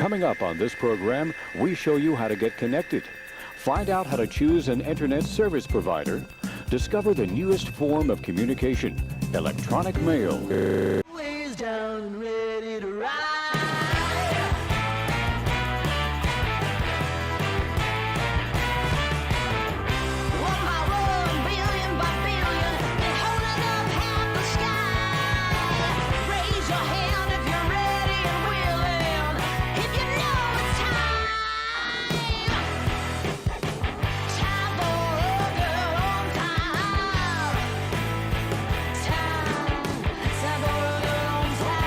Coming up on this program, we show you how to get connected. Find out how to choose an internet service provider. Discover the newest form of communication, electronic mail. Ways down and ready to ride. One by one, billion by billion, been holding up half the sky. Raise your hand if you're ready and willing, if you know it's time. Time for a girl on time. Time for a girl on time.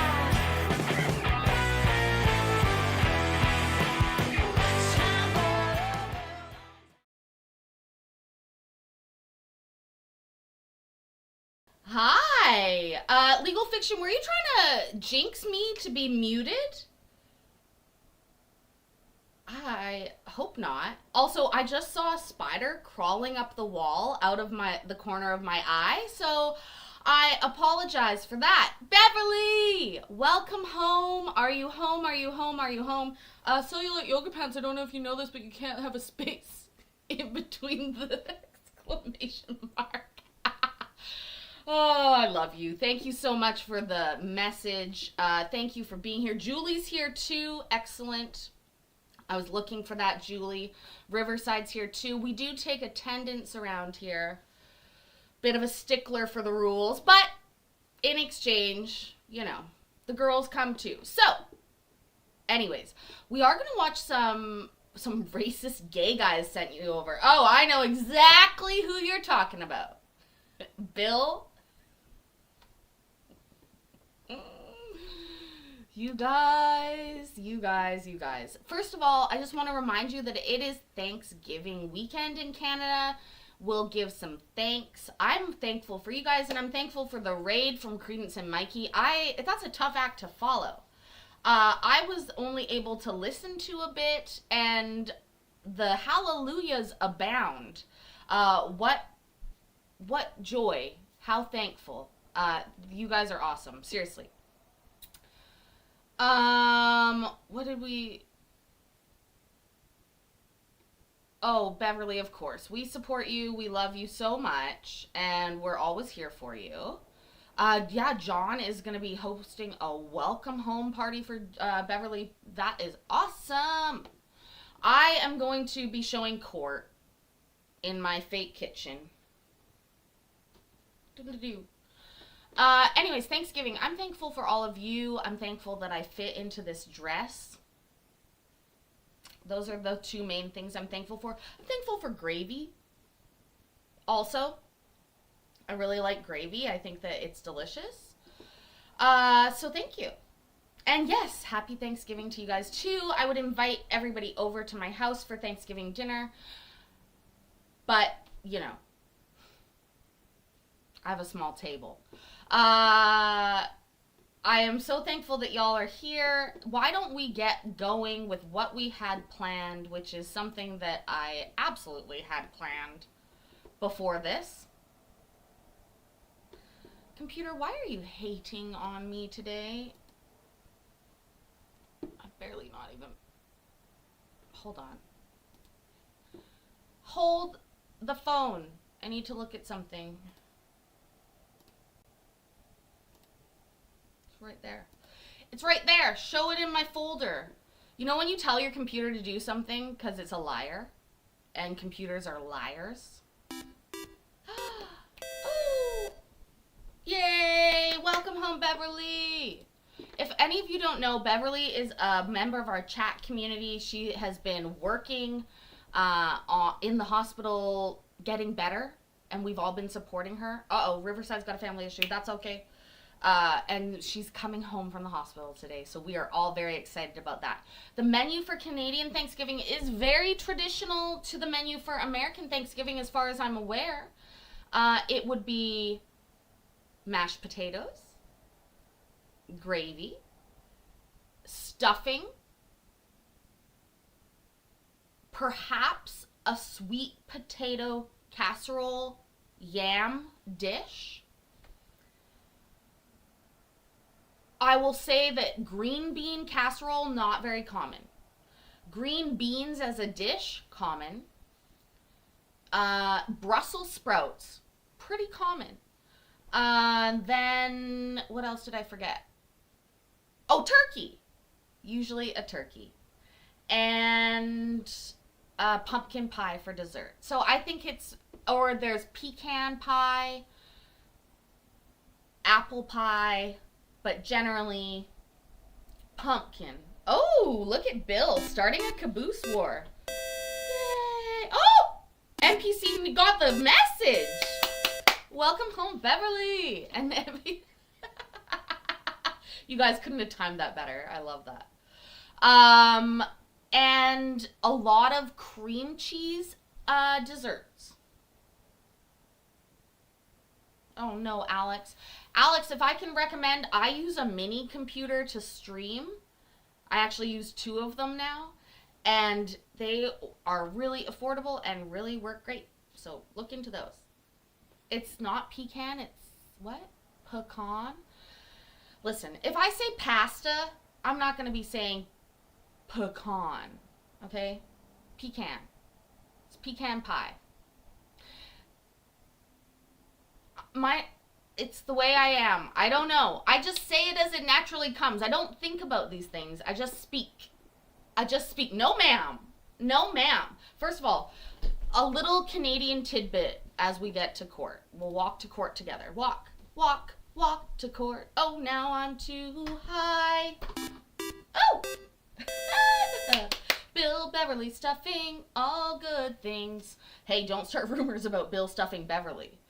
Time for a Hi! Legal Fiction, were you trying to jinx me to be muted? I hope not. Also, I just saw a spider crawling up the wall out of the corner of my eye, so I apologize for that. Beverly! Welcome home. Are you home? Are you home? Are you home? Cellulite Yoga Pants, I don't know if you know this, but you can't have a space in between the exclamation mark. Oh, I love you. Thank you so much for the message. Thank you for being here. Julie's here too. Excellent. I was looking for that, Julie. Riverside's here too. We do take attendance around here. Bit of a stickler for the rules, but in exchange, you know, the girls come too. So, anyways, we are going to watch some racist gay guys sent you over. Oh, I know exactly who you're talking about. Bill. You guys. First of all, I just want to remind you that it is Thanksgiving weekend in Canada. We'll give some thanks. I'm thankful for you guys, and I'm thankful for the raid from Credence and Mikey. That's a tough act to follow. I was only able to listen to a bit, and the hallelujahs abound. What joy. How thankful. You guys are awesome. Seriously. What did we... Oh, Beverly, of course. We support you. We love you so much. And we're always here for you. Yeah, John is going to be hosting a welcome home party for Beverly. That is awesome. I am going to be showing court in my fake kitchen. Anyways, Thanksgiving. I'm thankful for all of you. I'm thankful that I fit into this dress. Those are the two main things I'm thankful for. I'm thankful for gravy. Also, I really like gravy. I think that it's delicious. So thank you. And yes, happy Thanksgiving to you guys too. I would invite everybody over to my house for Thanksgiving dinner. But, you know, I have a small table. I am so thankful that y'all are here. Why don't we get going with what we had planned, which is something that I absolutely had planned before this. Computer, why are you hating on me today? I'm barely not even... Hold on. Hold the phone. I need to look at something. Right there. It's right there. Show it in my folder. You know when you tell your computer to do something because it's a liar? And computers are liars? Oh! Yay! Welcome home, Beverly! If any of you don't know, Beverly is a member of our chat community. She has been working in the hospital getting better, and we've all been supporting her. Uh-oh, Riverside's got a family issue. That's okay. And she's coming home from the hospital today, so we are all very excited about that. The menu for Canadian Thanksgiving is very traditional to the menu for American Thanksgiving, as far as I'm aware. It would be mashed potatoes, gravy, stuffing, perhaps a sweet potato casserole yam dish. I will say that green bean casserole, not very common. Green beans as a dish, common. Brussels sprouts, pretty common. Then, what else did I forget? Oh, turkey. Usually a turkey. And pumpkin pie for dessert. So I think it's, or there's pecan pie, apple pie, but generally pumpkin. Oh, look at Bill starting a caboose war. Yay. Oh, NPC got the message. Welcome home, Beverly. And you guys couldn't have timed that better. I love that. And a lot of cream cheese desserts. Oh no, Alex. Alex, if I can recommend, I use a mini computer to stream. I actually use 2 of them now. And they are really affordable and really work great. So look into those. It's not pecan, it's what? Pecan? Listen, if I say pasta, I'm not going to be saying pecan. Okay? Pecan. It's pecan pie. It's the way I am. I don't know. I just say it as it naturally comes. I don't think about these things. I just speak. No, ma'am. No, ma'am. First of all, a little Canadian tidbit as we get to court. We'll walk to court together. Walk, walk, walk to court. Oh, now I'm too high. Oh! Bill Beverly stuffing all good things. Hey, don't start rumors about Bill stuffing Beverly.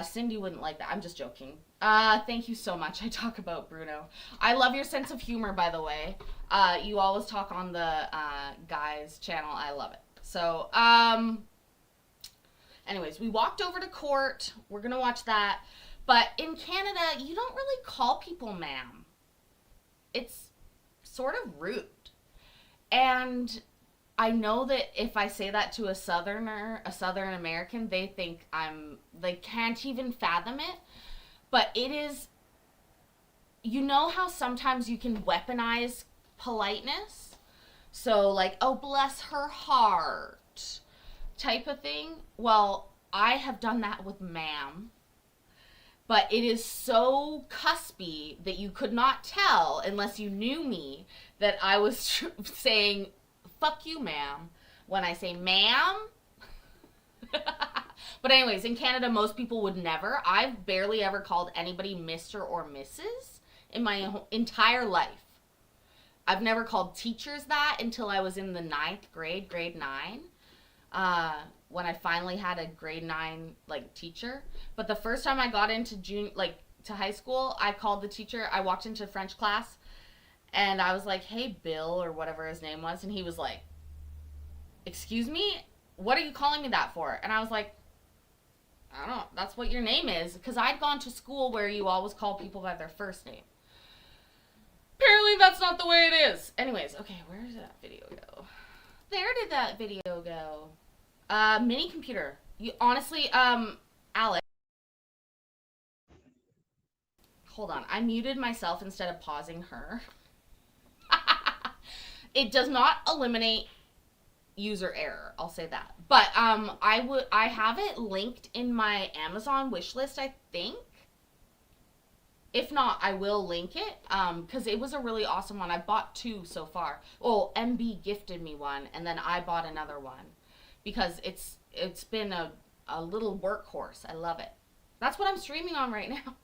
Cindy wouldn't like that. I'm just joking. Thank you so much. I talk about Bruno. I love your sense of humor, by the way. You always talk on the guys channel. I love it. So, anyways, we walked over to court. We're going to watch that. But in Canada, you don't really call people ma'am. It's sort of rude. And I know that if I say that to a Southern American, they think they can't even fathom it. But it is, you know how sometimes you can weaponize politeness? So like, oh, bless her heart type of thing. Well, I have done that with ma'am. But it is so cuspy that you could not tell, unless you knew me, that I was saying, fuck you, ma'am, when I say ma'am. But anyways, in Canada, most people would never. I've barely ever called anybody Mr. or Mrs. in my entire life. I've never called teachers that until I was in the 9th grade, grade 9. When I finally had a grade 9 teacher. But the first time I got into to high school, I called the teacher. I walked into French class and I was like, hey, Bill, or whatever his name was. And he was like, excuse me? What are you calling me that for? And I was like, I don't know. That's what your name is. Because I'd gone to school where you always call people by their first name. Apparently that's not the way it is. Anyways, okay, where did that video go? There did that video go. Mini computer. You honestly, Alex. Hold on. I muted myself instead of pausing her. It does not eliminate user error. I'll say that. But I have it linked in my Amazon wish list, I think. If not, I will link it because it was a really awesome one. I bought 2 so far. Oh, MB gifted me one, and then I bought another one because it's been a little workhorse. I love it. That's what I'm streaming on right now.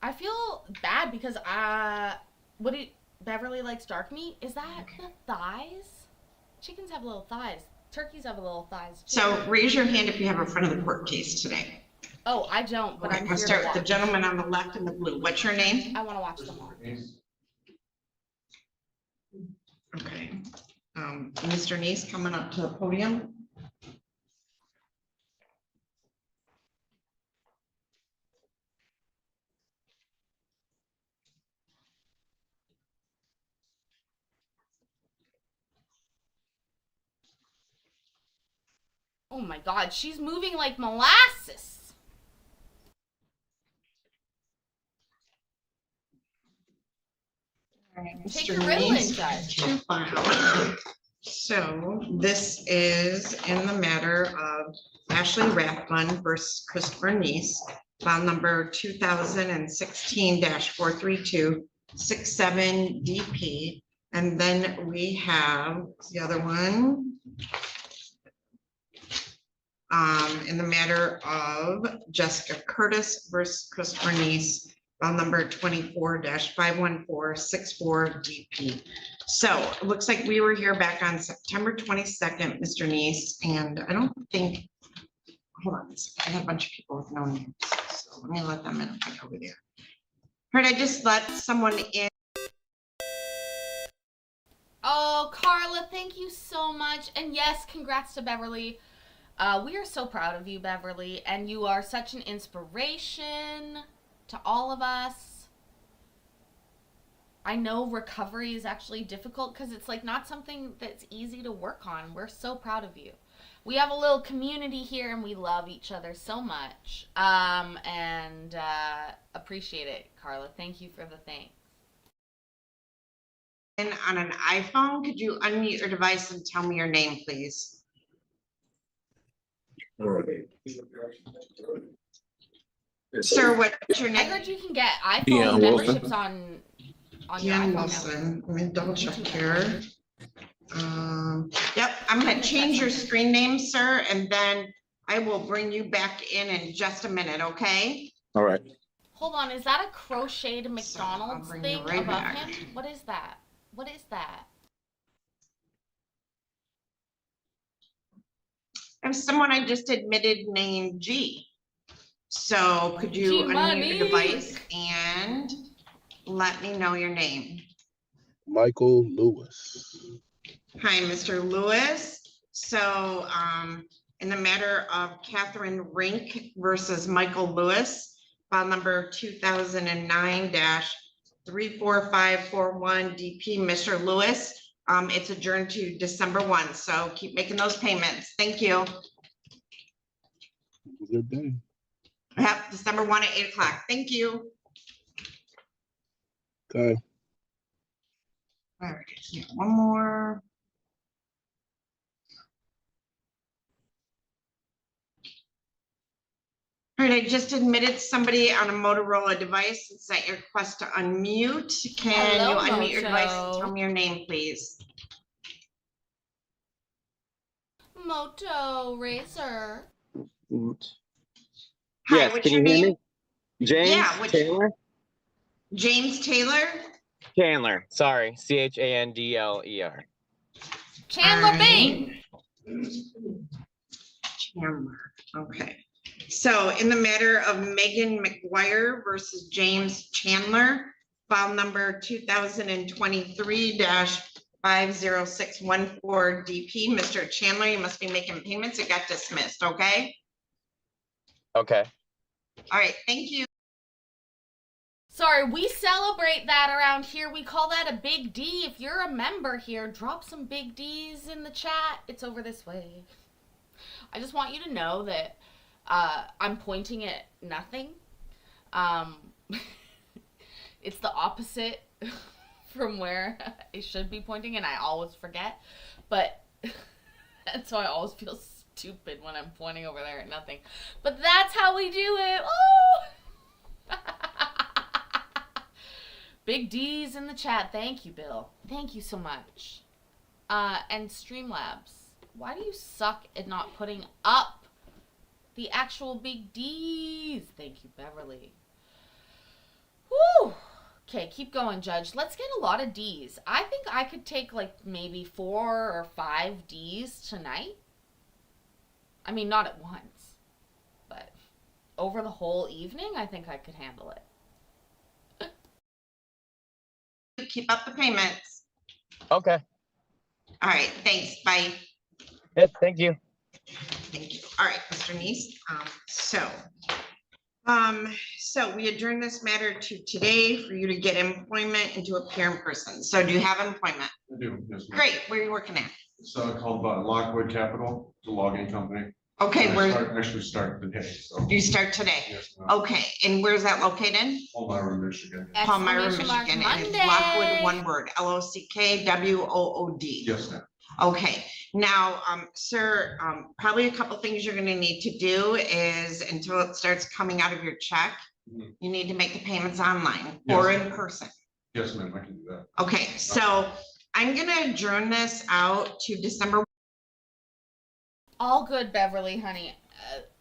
I feel bad because Beverly likes dark meat. Is that the thighs? Chickens have little thighs. Turkeys have little thighs too. So raise your hand if you have a front of the court case today. Oh, I don't, but Okay, I'm we'll here start to with the watch. gentleman on the left in the blue. What's your name? I want to watch them all. Okay. Mr. Neese coming up to the podium. Oh my God, she's moving like molasses. All right, Take Mr. your Ritalin, Neese, Judge. to file. So this is in the matter of Ashley Rathbun versus Christopher Neese, file number 2016-43267 DP. And then we have the other one. In the matter of Jessica Curtis versus Christopher Neese, file number 24-51464 DP. So it looks like we were here back on September 22nd, Mr. Neese, and I don't think, hold on, I have a bunch of people with no names, so let me let them in over there. All right, I just let someone in. Oh, Carla, thank you so much. And yes, congrats to Beverly. We are so proud of you, Beverly, and you are such an inspiration to all of us. I know recovery is actually difficult because it's like not something that's easy to work on. We're so proud of you. We have a little community here and we love each other so much. And appreciate it, Carla. Thank you for the thanks. In on an iPhone, could you unmute your device and tell me your name, please? Sir, what's your I name? heard you can get iPhone Deanne Wilson. memberships on your Deanne iPhone now. Wilson. Let me double check here. Yep, I'm gonna change your screen name, sir, and then I will bring you back in just a minute, okay? All right. Hold on, is that a crocheted I'll McDonald's bring you thing right above back. him? What is that? What is that? I have someone I just admitted named G. So could you unmute G-Money. your device and let me know your name? Michael Lewis. Hi, Mr. Lewis. So in the matter of Catherine Rink versus Michael Lewis, file number 2009-34541 DP, Mr. Lewis. It's adjourned to December 1, so keep making those payments. Thank you. Have a good day. Yep, December 1 at 8 o'clock. Thank you. Okay. All right, yeah, one more. All right, I just admitted somebody on a Motorola device. It's at your request to unmute. Can Hello, you unmute your device and Moto. tell me your name, please? Moto Razor. Hi, Yes, what's can your you hear name? me? James Yeah, Taylor? James Taylor? Chandler, sorry, Chandler. Chandler All Bing. right. Chandler, okay. So in the matter of Megan McGuire versus James Chandler, file number 2023-50614 DP, Mr. Chandler, you must be making payments. It got dismissed, okay? Okay. All right, thank you. Sorry, we celebrate that around here. We call that a big D. If you're a member here, drop some big D's in the chat. It's over this way. I just want you to know that I'm pointing at nothing. It's the opposite from where I should be pointing, and I always forget. But and so I always feel stupid when I'm pointing over there at nothing. But that's how we do it. Oh! Big D's in the chat. Thank you, Bill. Thank you so much. And Streamlabs, why do you suck at not putting up the actual big D's? Thank you, Beverly. Woo! Okay, keep going, Judge. Let's get a lot of D's. I think I could take like maybe 4 or 5 D's tonight. I mean, not at once, but over the whole evening, I think I could handle it. Keep up the payments. Okay. All right, thanks, bye. Yes, thank you. Thank you. All right, Mr. Neese. So we adjourn this matter to today for you to get employment and to appear in person. So do you have employment? I do, yes. ma'am. Great, where are you working at? It's called Lockwood Capital, it's a logging company. Okay, Actually start today, so. you start today? Yes, ma'am. Okay, and where's that located? Palmyra, Michigan. Palmyra, Exclamation mark Michigan, and it's Lockwood, Monday. one word, LOCKWOOD. Yes, ma'am. Okay, now, sir, probably a couple things you're gonna need to do is until it starts coming out of your check, Mhm. you need to make the payments online or Yes. in person. Yes, ma'am, I can do that. Okay, so I'm gonna adjourn this out to December. All good, Beverly, honey.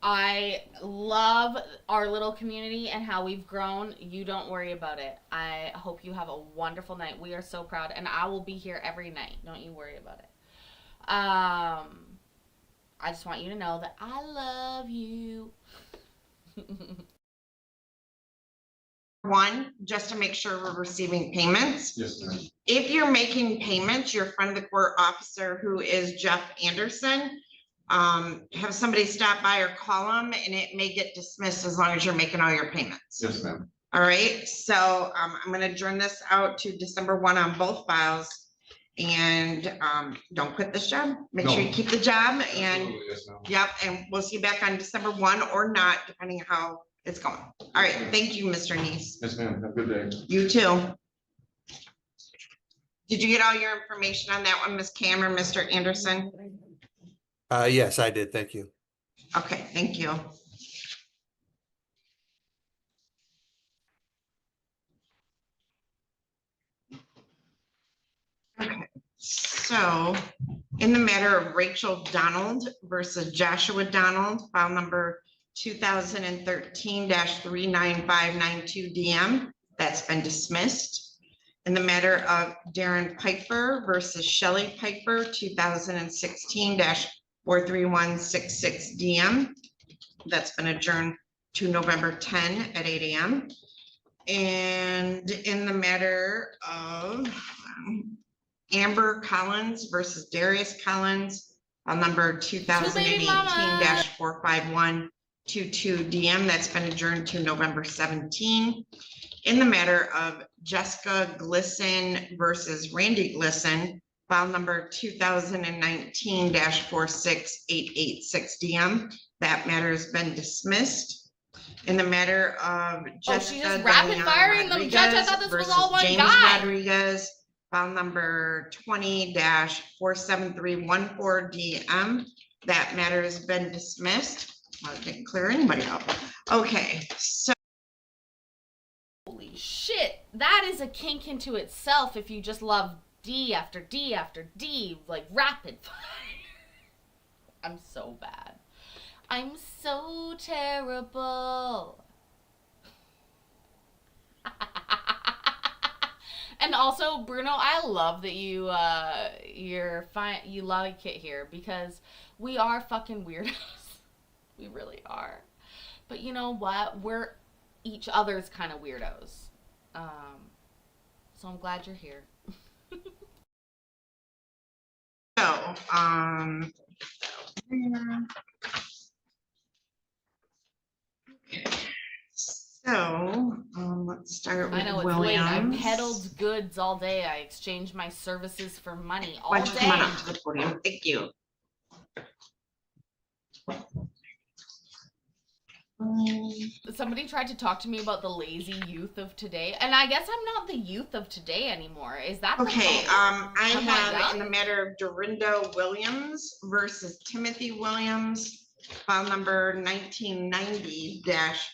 I love our little community and how we've grown. You don't worry about it. I hope you have a wonderful night. We are so proud, and I will be here every night. Don't you worry about it. I just want you to know that I love you. One, just to make sure we're receiving payments. Yes, ma'am. If you're making payments, your friend of the court officer, who is Jeff Anderson, have somebody stop by or call him, and it may get dismissed as long as you're making all your payments. Yes, ma'am. All right, so I'm gonna adjourn this out to December 1 on both files. And don't quit this job. Make sure you No. keep the job, and Absolutely, yes, ma'am. yep, and we'll see you back on December 1 or not, depending on how it's going. All right, thank you, Mr. Neese. Yes, ma'am. Have a good day. You too. Did you get all your information on that one, Ms. Cam or Mr. Anderson? Yes, I did. Thank you. Okay, thank you. Okay, so in the matter of Rachel Donald versus Joshua Donald, file number 2013-39592 DM, that's been dismissed. In the matter of Darren Piper versus Shelley Piper, 2016-43166 DM, that's been adjourned to November 10 at 8 AM. And in the matter of Amber Collins versus Darius Collins, on number 2018-45122 DM, that's been adjourned to November 17. In the matter of Jessica Glisson versus Randy Glisson, file number 2019-46886 DM, that matter has been dismissed. In the matter of Jessica she's just rapid Diane firing them, Judge. I Rodriguez thought this was versus all one James guy. Rodriguez, file number 20-47314 DM, that matter has been dismissed. I didn't clear anybody out. Okay, so Holy shit, that is a kink into itself if you just love D after D after D, like rapid fire. I'm so bad. I'm so terrible. And also, Bruno, I love that you're fine. You like it here because we are fucking weirdos. We really are. But you know what? We're each other's kind of weirdos. So I'm glad you're here. So, let's start I know with it's late. I Williams. peddled goods all day. I exchanged my services for money all Why don't you come on day. up to the podium? Thank you. Somebody tried to talk to me about the lazy youth of today, and I guess I'm not the youth of today anymore. Is that the Okay, case? I Am I have in young? the matter of Dorinda Williams versus Timothy Williams, file number 1990-12245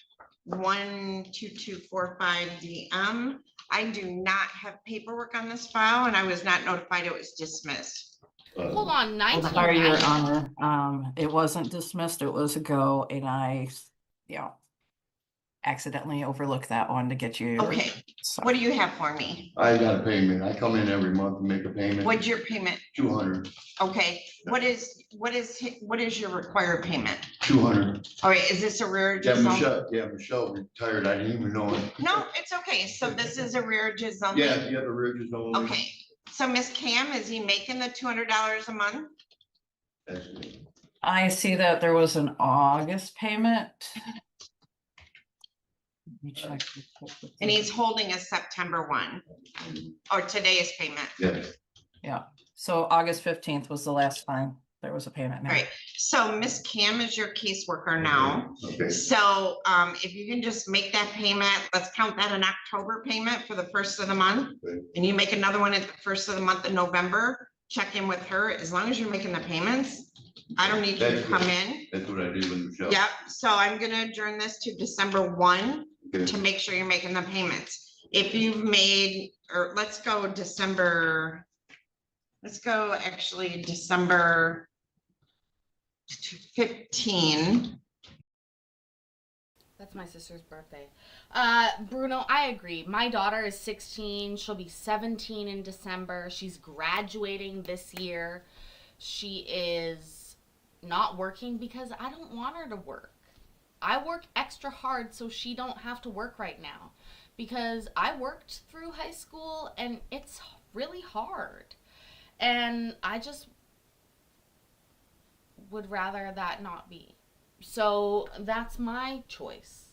DM. I do not have paperwork on this file, and I was not notified it was dismissed. Hold on, Well, sorry, Your 1990. Honor, it wasn't dismissed, it was a go, and I, accidentally overlooked that one to get you. Okay, so- what do you have for me? I got a payment. I come in every month and make a payment. What's your payment? 200, Okay, what is your required payment? 200. All right, is this arrearages? Yeah, Michelle retired. I didn't even know it. No, it's okay. So this is arrearages only? Yeah, the ridges only. Okay, so Miss Cam, is he making the $200 a month? That's it. I see that there was an August payment. Let me check. And he's holding a September 1, or today's payment. Yes. Yeah, so August 15th was the last time there was a payment made. Right, so Miss Cam is your caseworker now. Okay, So, if you can just make that payment, let's count that an October payment for the first of the month. Okay. And you make another one at the first of the month in November, check in with her, as long as you're making the payments. I don't need you to That's come good. in. that's what I do with Michelle. Yep, so I'm gonna adjourn this to December 1 Okay. to make sure you're making the payments. If you've made, or let's go December, let's go actually December 15. That's my sister's birthday. Bruno, I agree. My daughter is 16. She'll be 17 in December. She's graduating this year. She is not working because I don't want her to work. I work extra hard so she don't have to work right now because I worked through high school and it's really hard. And I just would rather that not be. So that's my choice.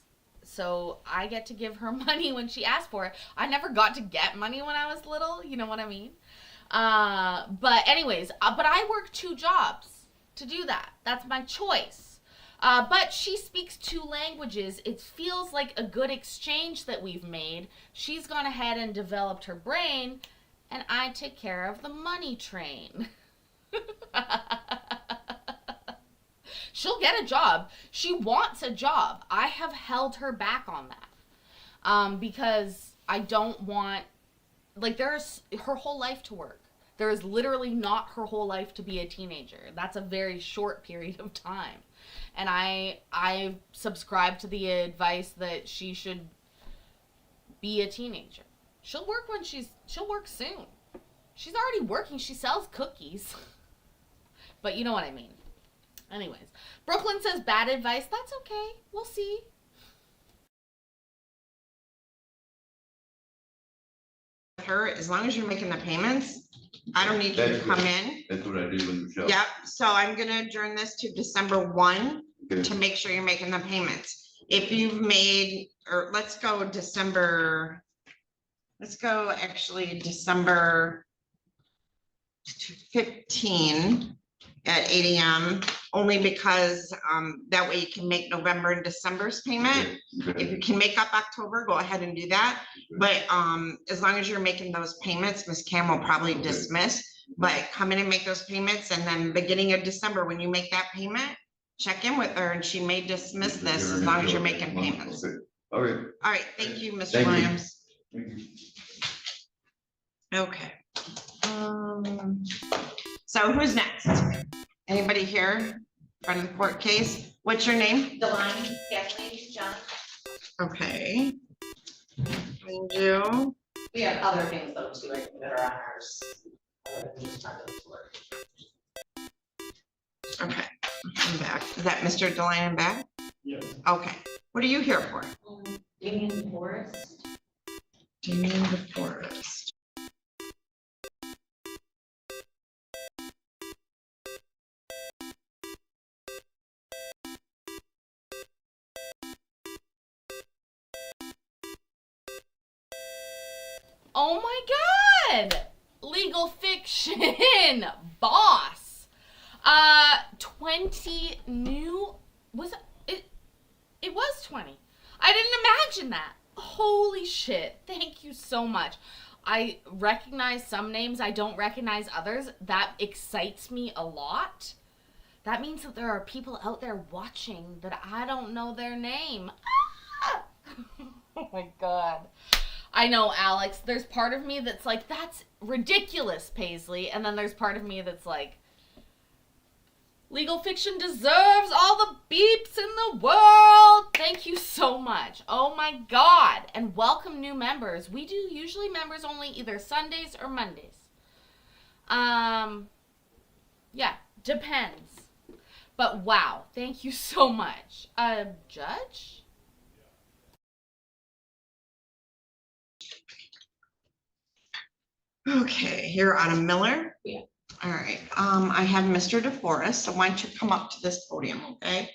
So I get to give her money when she asks for it. I never got to get money when I was little, you know what I mean? But anyways, but I work 2 jobs to do that. That's my choice. But she speaks 2 languages. It feels like a good exchange that we've made. She's gone ahead and developed her brain, and I take care of the money train. She'll get a job. She wants a job. I have held her back on that. Because I don't want, like, there's her whole life to work. There is literally not her whole life to be a teenager. That's a very short period of time. And I subscribe to the advice that she should be a teenager. She'll work she'll work soon. She's already working. She sells cookies. But you know what I mean. Anyways, Brooklyn says bad advice. That's okay. We'll see. Her, as long as you're making the payments, I don't need you to That's come good. in. That's what I do with Michelle. Yep, so I'm gonna adjourn this to December 1 Okay. to make sure you're making the payments. If you've made, or let's go December, let's go actually December 15 at 8 AM, only because that way you can make November and December's payment. Okay. If you can make up October, go ahead and do that. But as long as you're making those payments, Ms. Cam will probably Okay. dismiss. But come in and make those payments, and then beginning of December, when you make that payment, check in with her and she may dismiss this as long as you're making payments. Okay. All right. All right, thank you, Mr. Thank you. Williams. Thank you. Okay. So who's next? Anybody here? Front of the court case? What's your name? Deline, Kathleen, John. Okay. Thank you. We have other things though too, I think, that are on ours. Other than just part of the work. Okay, I'm back. Is that Mr. Deline in back? Yes. Okay, what are you here for? Damien Forest. Damien DeForest. Oh my god! Legal fiction boss. 20 new, was it was 20. I didn't imagine that. Holy shit. Thank you so much. I recognize some names, I don't recognize others. That excites me a lot. That means that there are people out there watching that I don't know their name. Ah! Oh my god. I know, Alex, there's part of me that's like, that's ridiculous, Paisley. And then there's part of me that's like, legal fiction deserves all the beeps in the world. Thank you so much. Oh my god. And welcome new members. We do usually members only either Sundays or Mondays. Yeah, depends. But wow, thank you so much. Judge? Okay, you're Autumn Miller? Yeah. All right, I have Mr. DeForest, so why don't you come up to this podium, okay?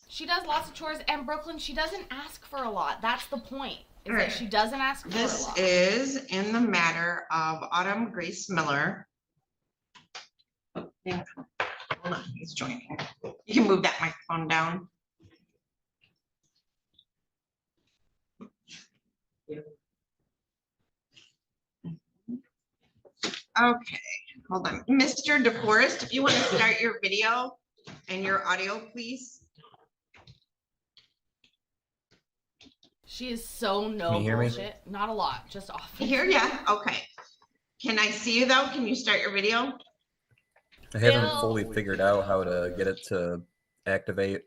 She does lots of chores, and Brooklyn, she doesn't ask for a lot. That's the point. is All that right. she doesn't ask for a This lot. is in the matter of Autumn Grace Miller. Yeah, hold on, he's joining. You can move that microphone down. Okay, hold on. Mr. DeForest, if you want to start your video and your audio, please. She is so no Can you hear me? bullshit. Not a lot, just off. Here, yeah, okay. Can I see you though? Can you start your video? I haven't Bill. fully figured out how to get it to activate.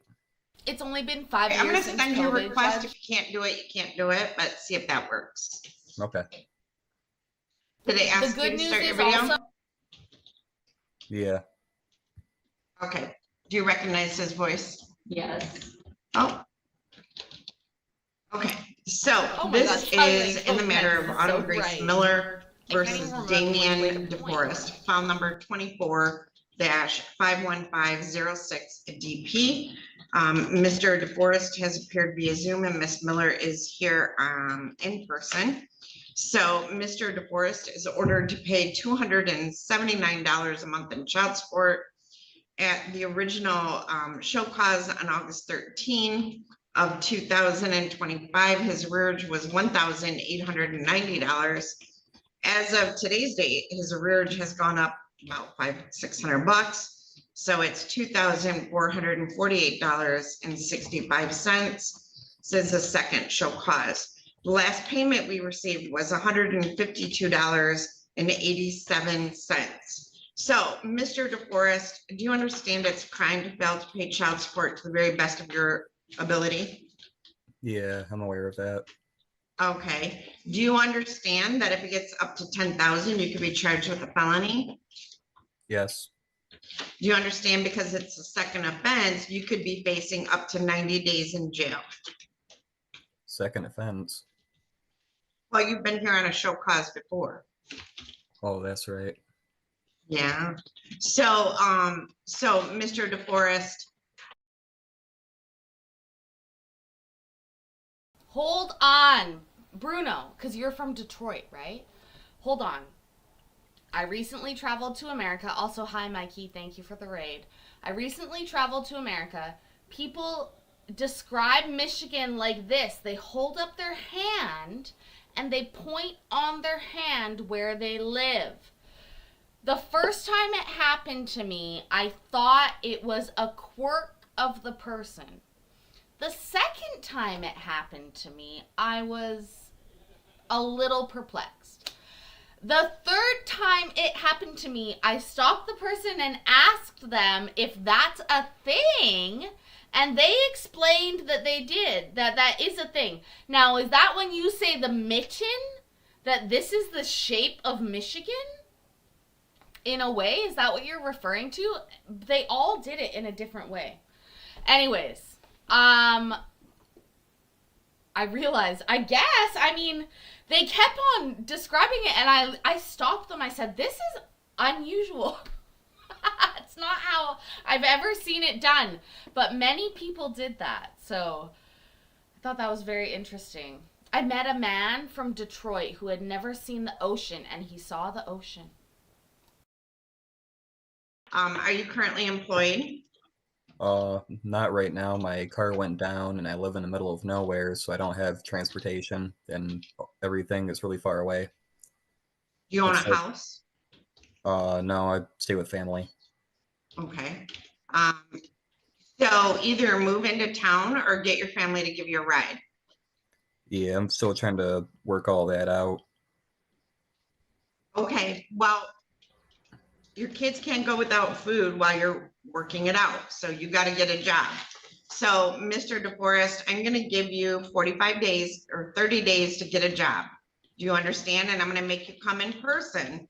It's only been 5 years I'm gonna since send you a COVID, request. Judge. If you can't do it, you can't do it, but see if that works. Okay. Did they The ask you good to news start your is video? also Yeah. Okay, do you recognize his voice? Yes. Oh. Okay, so Oh my this gosh, I was is like, in the oh, matter of that's Autumn so Grace bright. Miller I can't versus even remember which way Damian to point. DeForest, file number 24-51506 DP. Mr. DeForest has appeared via Zoom and Miss Miller is here in person. So Mr. DeForest is ordered to pay $279 a month in child support. At the original show cause on August 13 of 2025, his arrearage was $1,890. As of today's date, his arrearage has gone up about $600. So it's $2,448.65 since the second show cause. The last payment we received was $152.87. So, Mr. DeForest, do you understand it's a crime to fail to pay child support to the very best of your ability? Yeah, I'm aware of that. Okay, do you understand that if it gets up to 10,000, you could be charged with a felony? Yes. Do you understand because it's a second offense, you could be facing up to 90 days in jail? Second offense. Well, you've been here on a show cause before. Oh, that's right. Yeah, so, Mr. DeForest, Hold on, Bruno, because you're from Detroit, right? Hold on. I recently traveled to America. Also, hi, Mikey. Thank you for the raid. I recently traveled to America. People describe Michigan like this. They hold up their hand and they point on their hand where they live. The first time it happened to me, I thought it was a quirk of the person. The second time it happened to me, I was a little perplexed. The third time it happened to me, I stopped the person and asked them if that's a thing, and they explained that they did, that is a thing. Now, is that when you say the mitten, that this is the shape of Michigan? In a way, is that what you're referring to? They all did it in a different way. Anyways, I realized, they kept on describing it and I stopped them. I said, this is unusual. It's not how I've ever seen it done, but many people did that. So I thought that was very interesting. I met a man from Detroit who had never seen the ocean and he saw the ocean. are you currently employed? Not right now. My car went down and I live in the middle of nowhere, so I don't have transportation and everything is really far away. Do you own a It's like- house? No, I stay with family. Okay. So either move into town or get your family to give you a ride. Yeah, I'm still trying to work all that out. Okay, well, your kids can't go without food while you're working it out, so you gotta get a job. So, Mr. DeForest, I'm gonna give you 45 days or 30 days to get a job. Do you understand? And I'm gonna make you come in person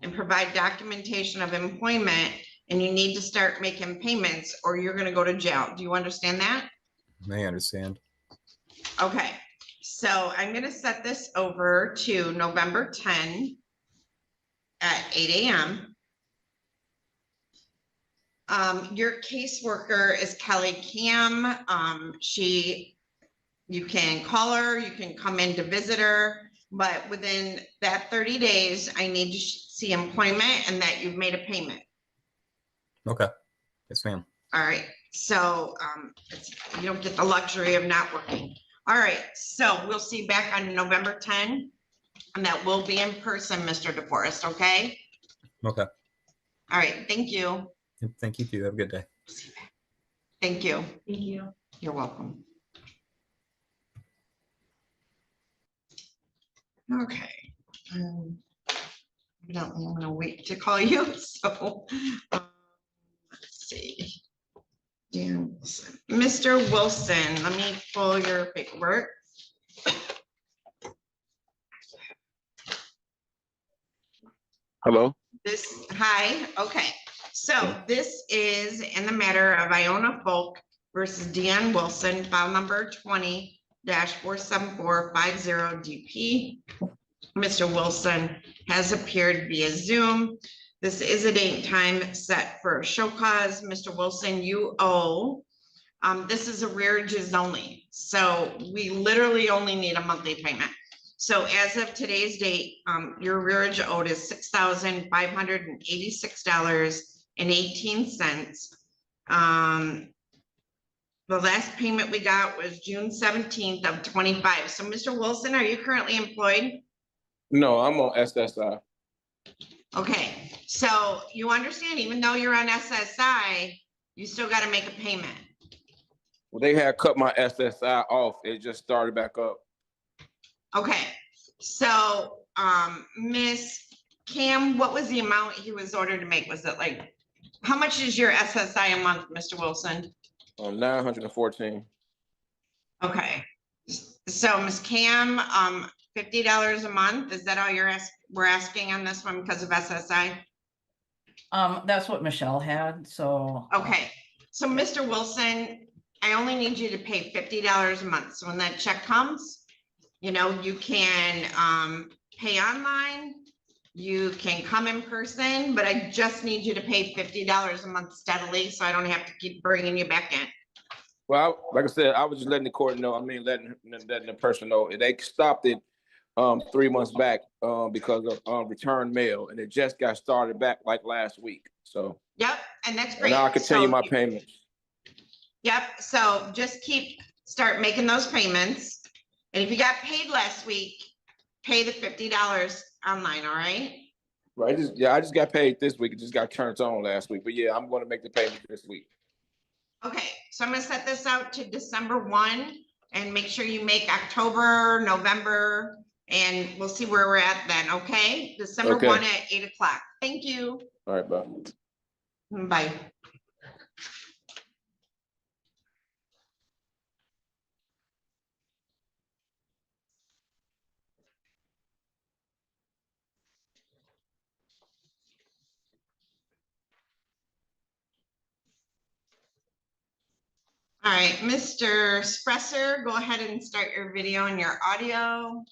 and provide documentation of employment, and you need to start making payments or you're gonna go to jail. Do you understand that? I understand. Okay, so I'm gonna set this over to November 10 at 8 a.m. Your caseworker is Kelly Cam. She You can call her, you can come in to visit her, but within that 30 days, I need to see employment and that you've made a payment. Okay. Yes, ma'am. All right, so you don't get the luxury of not working. All right, so we'll see you back on November 10, and that will be in person, Mr. DeForest, okay? Okay. All right, thank you. Thank you too. Have a good day. Thank you. Thank you. You're welcome. Okay. Evidently, I'm gonna wait to call you, so, let's see. Dan Wilson. Mr. Wilson, let me pull your paperwork. Hello? Hi, okay. So this is in the matter of Iona Folk versus Deanne Wilson, file number 20-47450 DP. Mr. Wilson has appeared via Zoom. This is a date and time set for a show cause. Mr. Wilson, you owe, this is arrearages only. So we literally only need a monthly payment. So as of today's date, your arrearage owed is $6,586.18. The last payment we got was June 17th of 25. So Mr. Wilson, are you currently employed? No, I'm on SSI. Okay, so you understand, even though you're on SSI, you still got to make a payment. Well, they had cut my SSI off. It just started back up. Okay, so Miss Cam, what was the amount he was ordered to make? Was it like, how much is your SSI a month, Mr. Wilson? 914. Okay, so Miss Cam, $50 a month, is that all we're asking on this one because of SSI? That's what Michelle had, so. Okay, so Mr. Wilson, I only need you to pay $50 a month. So when that check comes, you know, you can pay online, you can come in person, but I just need you to pay $50 a month steadily, so I don't have to keep bringing you back in. Well, like I said, I was just letting the court know, letting the person know. They stopped it 3 months back because of return mail, and it just got started back like last week. So. Yep, and that's great. And now I continue my payments. Yep, so just start making those payments. And if you got paid last week, pay the $50 online, all right? Right, I just got paid this week. It just got turned on last week. But yeah, I'm going to make the payment this week. Okay, so I'm gonna set this out to December 1 and make sure you make October, November, and we'll see where we're at then, okay? December 1 at 8 o'clock. Thank you. All right, bye. Bye. All right, Mr. Spresser, go ahead and start your video and your audio.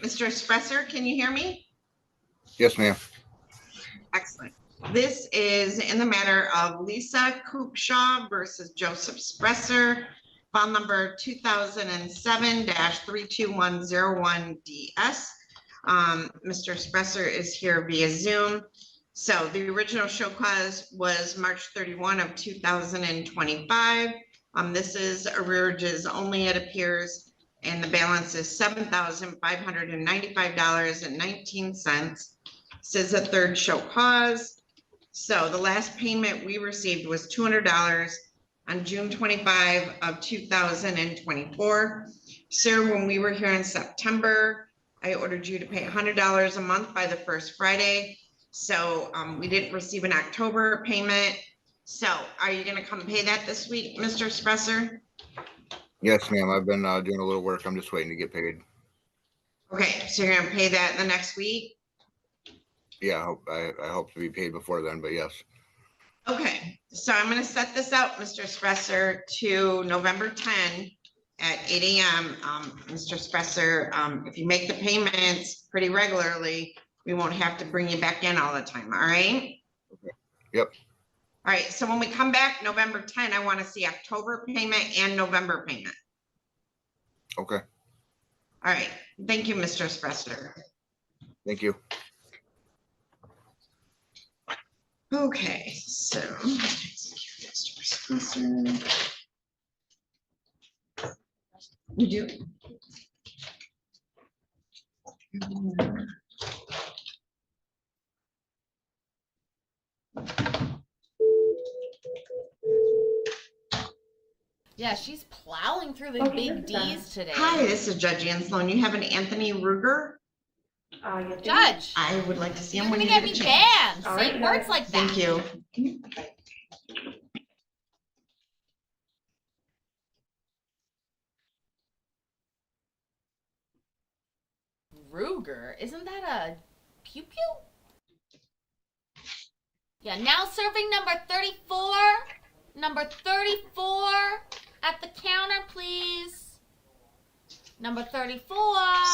Mr. Spresser, can you hear me? Yes, ma'am. Excellent. This is in the matter of Lisa Coopshaw versus Joseph Spresser, file number 2007-32101DS. Mr. Spresser is here via Zoom. So the original show cause was March 31 of 2025. This is arrearages only, it appears, and the balance is $7,595.19. This is a third show cause. So the last payment we received was $200 on June 25 of 2024. Sir, when we were here in September, I ordered you to pay $100 a month by the first Friday. So we didn't receive an October payment. So are you gonna come pay that this week, Mr. Spresser? Yes, ma'am. I've been doing a little work. I'm just waiting to get paid. Okay, so you're gonna pay that in the next week? Yeah, I hope to be paid before then, but yes. Okay, so I'm gonna set this out, Mr. Spresser, to November 10 at 8 AM. Mr. Spresser, if you make the payments pretty regularly, we won't have to bring you back in all the time, all right? Yep. All right, so when we come back November 10, I want to see October payment and November payment. Okay, All right, thank you, Mr. Spresser. thank you. Okay, so. Mr. Spresser. You do. Yeah, she's plowing through the big D's today. Hi, this is Judge Ann Sloan. You have an Anthony Ruger? Judge, I would like to see you're him when gonna you get get a me chance. banned. Say words like that. Thank you. Ruger, isn't that a pew pew? Yeah, now serving number 34. Number 34 at the counter, please. Number 34.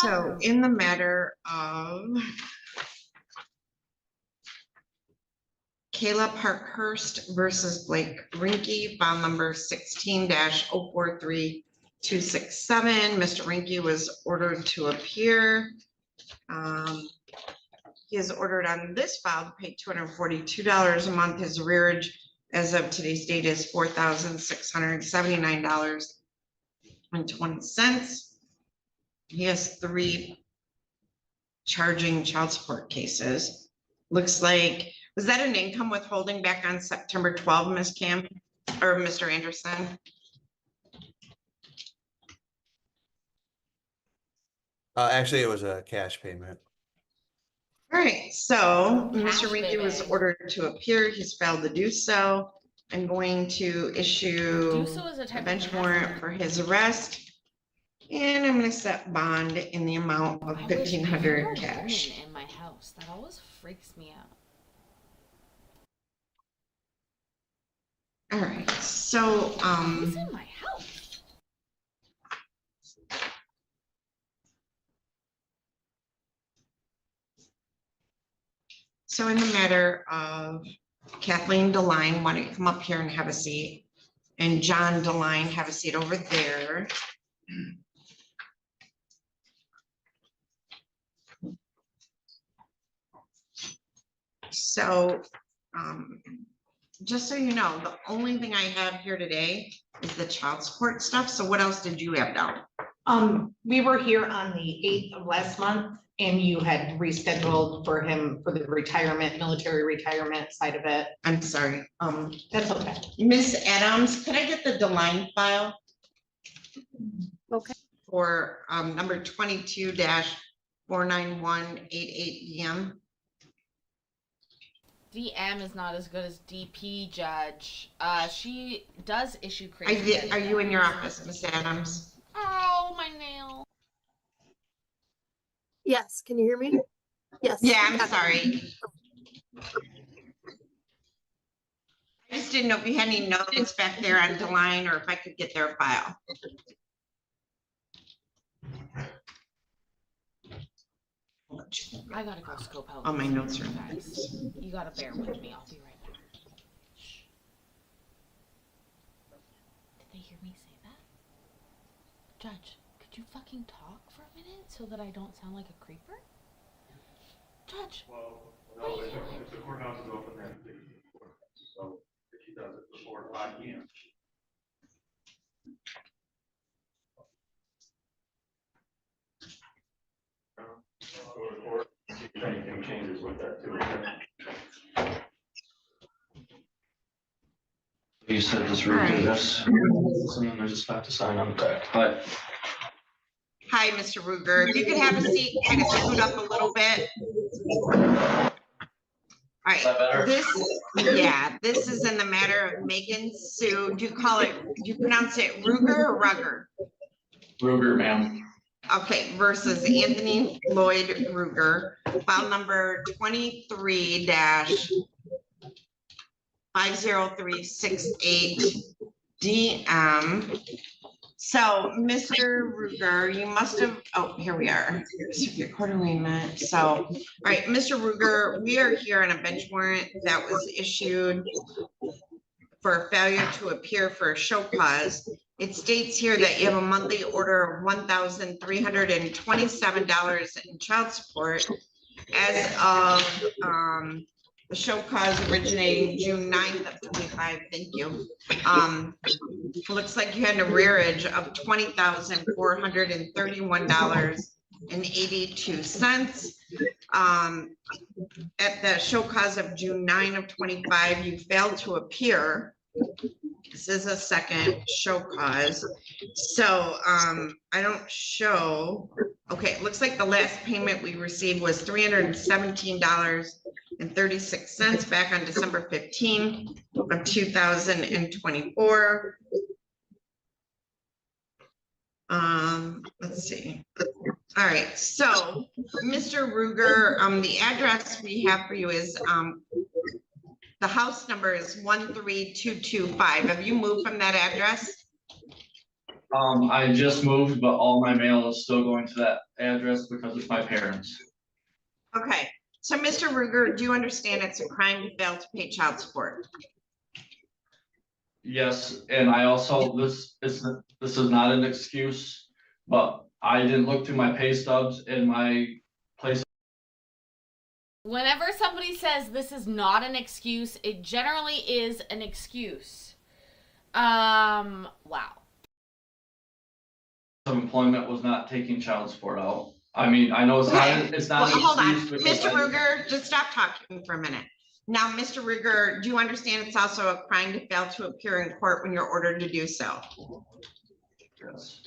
So in the matter of Kayla Parkhurst versus Blake Rinke, file number 16-043267. Mr. Rinke was ordered to appear. He is ordered on this file to pay $242 a month. His arrearage as of today's date is $4,679.20. He has 3 charging child support cases. Looks like, was that an income withholding back on September 12, Ms. Cam, or Mr. Anderson? Actually, it was a cash payment. All right, so Cash Mr. Rinke was baby. ordered to appear. He's failed to do so. I'm going to issue Do so is a a type of bench harassment. warrant for his arrest. And I'm gonna set bond in the amount of I wish there $1,500 were cash. women in my house. That always freaks me out. All right, so, Who's in my house? so in the matter of Kathleen Deline, why don't you come up here and have a seat? And John Deline, have a seat over there. So, just so you know, the only thing I have here today is the child support stuff. So what else did you have down? We were here on the 8th of last month and you had rescheduled for him for the retirement, military retirement side of it. I'm sorry. That's okay. Miss Adams, could I get the Deline file? Okay. For number 22-49188DM. DM is not as good as DP, Judge. She does issue Are crazy. you in your office, Miss Adams? Oh, my nail. Yes, can you hear me? Yes. Yeah, I'm sorry. I just didn't know if you had any notes back there on Deline or if I could get their file. I gotta go scope out. All my notes are guys. You gotta bear with me. I'll be right back. Shh. Did they hear me say that? Judge, could you fucking talk for a minute so that I don't sound like a creeper? Judge. Well, no, if the courthouse is open, then they can do the courthouse. So if she does it before 5 PM. Or if anything changes with that too. You said this, Alright. this, and then there's a spot to sign on the back. Hi. Hi, Mr. Ruger. If you could have a seat, kind of scoot up a little bit. All right, this is in the matter of Megan Sue. Do you pronounce it Ruger or Rugger? Ruger, ma'am. Okay, versus Anthony Lloyd Ruger, file number 23-50368 DM. So, Mr. Ruger, you must have, oh, here we are. Your quarterly amendment. So, all right, Mr. Ruger, we are here on a bench warrant that was issued for failure to appear for a show cause. It states here that you have a monthly order of $1,327 in child support as of, the show cause originating June 9th of 25, thank you. Looks like you had an arrearage of $20,431.82. At the show cause of June 9 of 25, you failed to appear. This is a second show cause. So I don't show, okay, it looks like the last payment we received was $317.36 back on December 15 of 2024. Let's see. All right, so Mr. Ruger, the address we have for you is the house number is 13225. Have you moved from that address? I just moved, but all my mail is still going to that address because it's my parents. Okay, so Mr. Ruger, do you understand it's a crime to fail to pay child support? Yes, and I also, this is not an excuse, but I didn't look through my pay stubs and my place. Whenever somebody says this is not an excuse, it generally is an excuse. Wow. Of employment was not taking child support out. I mean, I know it's not. Well, hold on, because Mr. Ruger, just stop talking for a minute. Now, Mr. Ruger, do you understand it's also a crime to fail to appear in court when you're ordered to do so? Yes.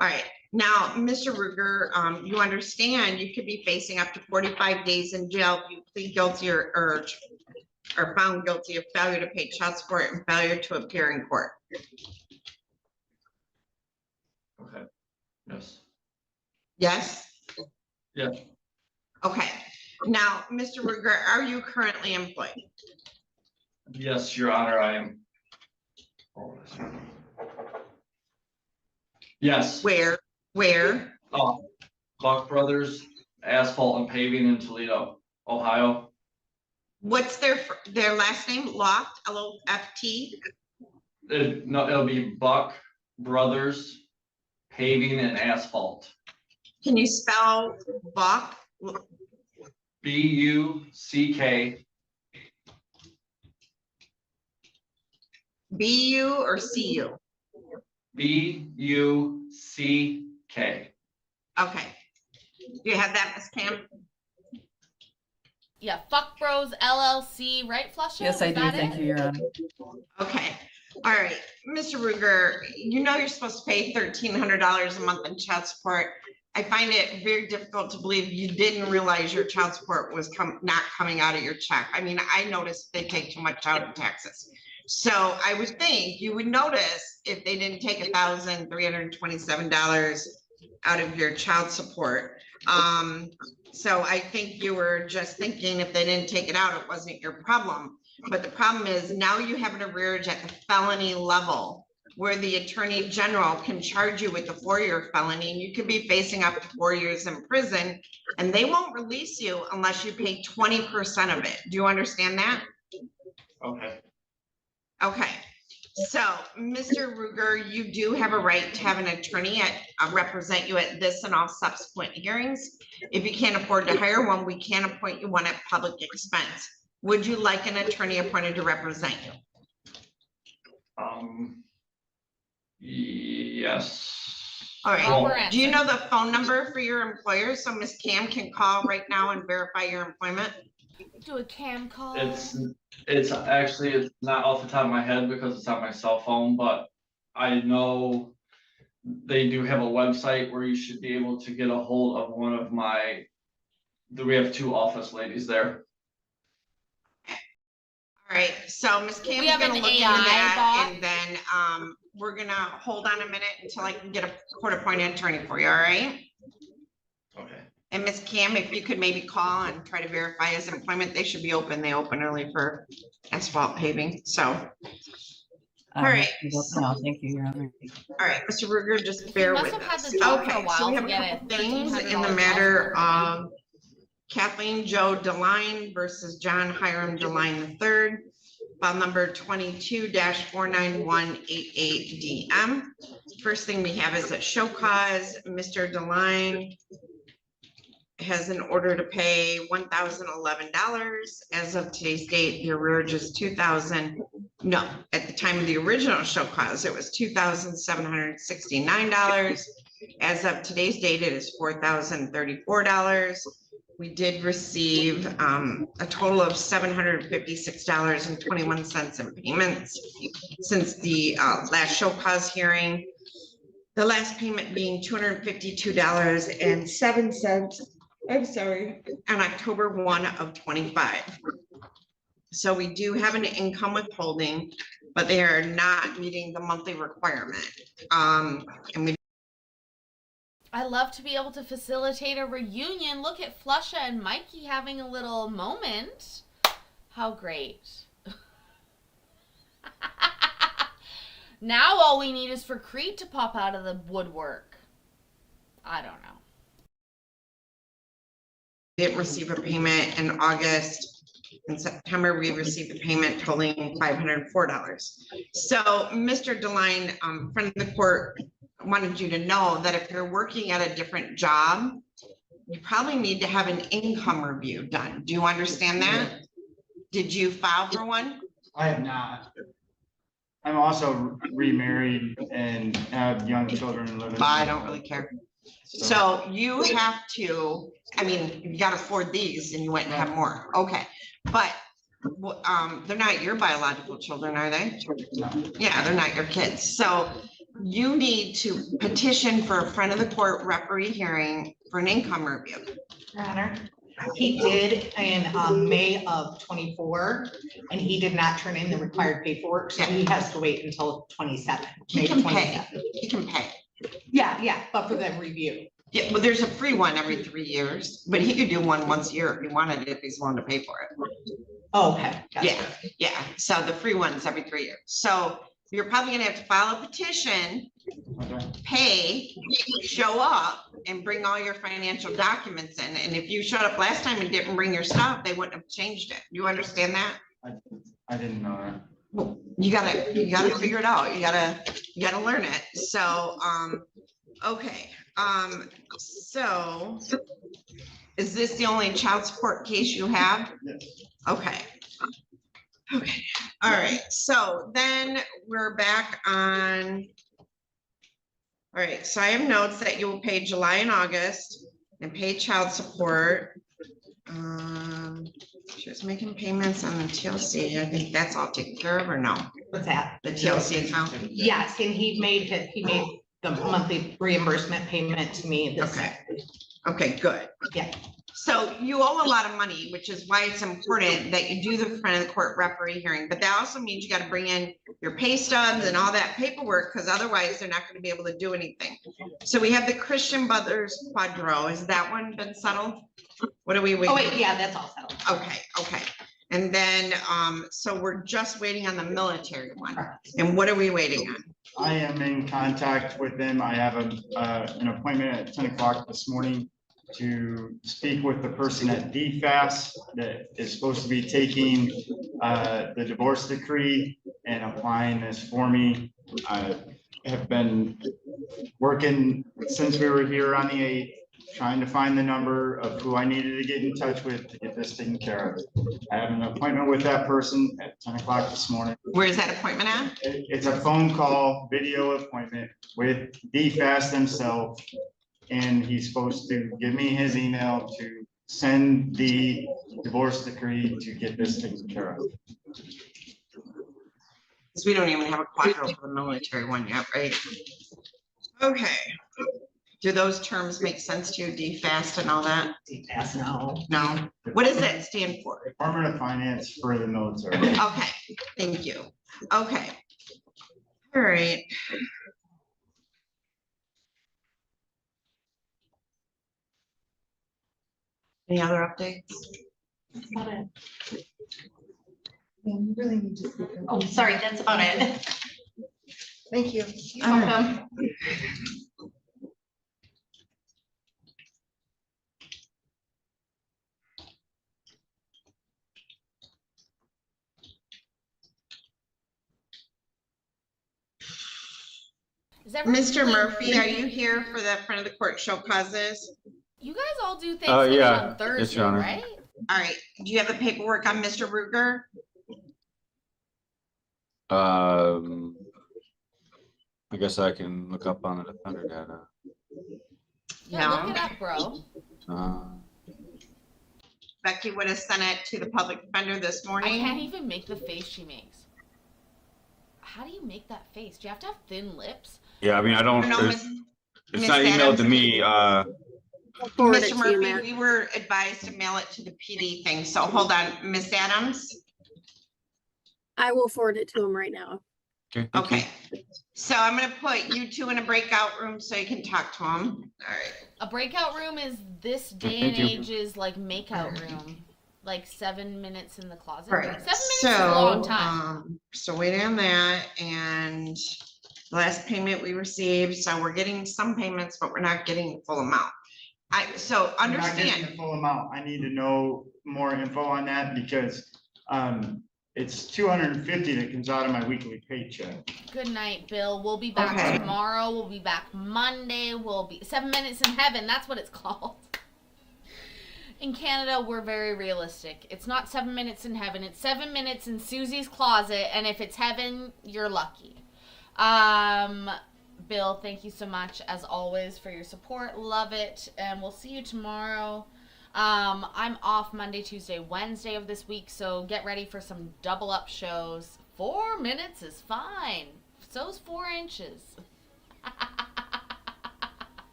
All right, now, Mr. Ruger, you understand you could be facing up to 45 days in jail if you plead guilty or found guilty of failure to pay child support and failure to appear in court. Okay. Yes. Yes? Yeah. Okay. Now, Mr. Ruger, are you currently employed? Yes, Your Honor, I am. Yes. Where? Buck Brothers Asphalt and Paving in Toledo, Ohio. What's their last name? Loft, L-O-F-T? No, it'll be Buck Brothers Paving and Asphalt. Can you spell Buck? B-U-C-K. B-U or C-U? B-U-C-K. Okay. Do you have that, Ms. Pam? Yeah, Fuck Bros LLC, right, Flusha? Yes, I do. Thank you, Your Honor. Okay. All right, Mr. Ruger, you know you're supposed to pay $1,300 a month in child support. I find it very difficult to believe you didn't realize your child support was not coming out of your check. I mean, I noticed they take too much out in taxes. So I would think you would notice if they didn't take $1,327 out of your child support. So I think you were just thinking if they didn't take it out, it wasn't your problem. But the problem is now you have an arrearage at the felony level where the Attorney General can charge you with a 4-year felony and you could be facing up to 4 years in prison and they won't release you unless you pay 20% of it. Do you understand that? Okay. Okay. So, Mr. Ruger, you do have a right to have an attorney represent you at this and all subsequent hearings. If you can't afford to hire one, we can appoint you one at public expense. Would you like an attorney appointed to represent you? Yes. All right. Well, Do you know the phone number for your employer so Ms. Cam can call right now and verify your employment? Do a cam call. It's actually, it's not off the top of my head because it's on my cell phone, but I know they do have a website where you should be able to get a hold of one of my, we have 2 office ladies there. All right, so Ms. Cam We is have gonna an look into AI that bot. and then we're gonna hold on a minute until I can get a court appointed attorney for you, all right? Okay. And Ms. Cam, if you could maybe call and try to verify his employment, they should be open. They open early for asphalt paving, so. All right. No, thank you, Your Honor. All right, Mr. Ruger, just bear must with have had us. the job for a Okay, so while we to have a get couple it things in the $1,300 matter off. of Kathleen Joe Deline versus John Hiram Deline III, file number 22-49188DM. First thing we have is a show cause. Mr. Deline has an order to pay $1,011. As of today's date, the arrearage is $2,000. No, at the time of the original show cause, it was $2,769. As of today's date, it is $4,034. We did receive a total of $756.21 in payments since the last show cause hearing. The last payment being $252.07. I'm sorry, on October 1 of 25. So we do have an income withholding, but they are not meeting the monthly requirement. And we I love to be able to facilitate a reunion. Look at Flusha and Mikey having a little moment. How great. Now all we need is for Creed to pop out of the woodwork. I don't know. didn't receive a payment in August. In September, we received a payment totaling $504. So Mr. Deline, friend of the court, wanted you to know that if you're working at a different job, you probably need to have an income review done. Do you understand that? Did you file for one? I have not. I'm also remarried and have young children living. I don't really care. So you have to, I mean, you gotta afford these and you went and have more. Okay, but they're not your biological children, are they? No. Yeah, they're not your kids. So you need to petition for a friend of the court referee hearing for an income review. Your Honor, he did in May of 24, and he did not turn in the required paperwork, so he has to wait until 27. He can pay. He can pay. Yeah, but for the review. Yeah, well, there's a free one every 3 years, but he could do one once a year if he wanted, if he's willing to pay for it. Oh, okay. Gotcha. Yeah. So the free one's every 3 years. So you're probably gonna have to file a petition, pay, show up, and bring all your financial documents in. And if you showed up last time and didn't bring your stuff, they wouldn't have changed it. You understand that? I didn't know that. Well, you gotta figure it out. You gotta learn it. So, okay. So is this the only child support case you have? Yes. Okay. Okay. All right. So then we're back on. All right. So I have notes that you will pay July and August and pay child support. She was making payments on the TLC. I think that's all taken care of, or no? What's that? The TLC account? Yes, and he made the monthly reimbursement payment to me. Okay, good. Yeah. So you owe a lot of money, which is why it's important that you do the friend of the court referee hearing, but that also means you got to bring in your pay stubs and all that paperwork, because otherwise they're not going to be able to do anything. So we have the Christian Brothers Quadro. Has that one been settled? What are we waiting? Oh, wait, yeah, that's all settled. Okay. And then, so we're just waiting on the military one. And what are we waiting on? I am in contact with them. I have an appointment at 10 o'clock this morning to speak with the person at DFAS that is supposed to be taking the divorce decree and applying this for me. I have been working since we were here on the 8th, trying to find the number of who I needed to get in touch with to get this taken care of. I have an appointment with that person at 10 o'clock this morning. Where's that appointment at? It's a phone call, video appointment with DFAS themselves. And he's supposed to give me his email to send the divorce decree to get this taken care of. Because we don't even have a quadro for the military one yet, right? Okay. Do those terms make sense to you, DFAST and all that? DFAST, no. No? What does that stand for? Department of Finance for the military. Okay, thank you. Okay. All right. Any other updates? Oh, sorry, that's about it. Thank you. You're welcome. Is everyone Mr. feeling Murphy, good? are you here for the front of the court show causes? You guys all do Thanksgiving yeah. on Yes, Thursday, Your Honor. right? All right, do you have the paperwork on Mr. Ruger? I guess I can look up on the defender data. Yeah, look it up, bro. Becky would have sent it to the public defender this I morning. can't even make the face she makes. How do you make that face? Do you have to have thin lips? Yeah, I mean, I don't. No, It's, Miss- it's Miss not emailed Adams, to me. Forward it Mr. to you, Murphy, Mayor. we were advised to mail it to the PD thing, so hold on, Miss Adams. I will forward it to him right now. Okay. thank you. Okay, so I'm gonna put you two in a breakout room so you can talk to him. All right. A breakout room is this day Thank and you. age is like makeout room. Like 7 minutes in the closet. Right. 7 minutes is a long time. So waiting on that, and the last payment we received, so we're getting some payments, but we're not getting the full amount. So I'm not getting understand, the full amount. I need to know more info on that because it's 250 that comes out of my weekly paycheck. Good night, Bill. We'll be back Okay. tomorrow. We'll be back Monday. We'll be 7 minutes in heaven. That's what it's called. In Canada, we're very realistic. It's not 7 minutes in heaven. It's 7 minutes in Susie's closet. And if it's heaven, you're lucky. Bill, thank you so much, as always, for your support. Love it. And we'll see you tomorrow. I'm off Monday, Tuesday, Wednesday of this week. So get ready for some double up shows. 4 minutes is fine. So's 4 inches.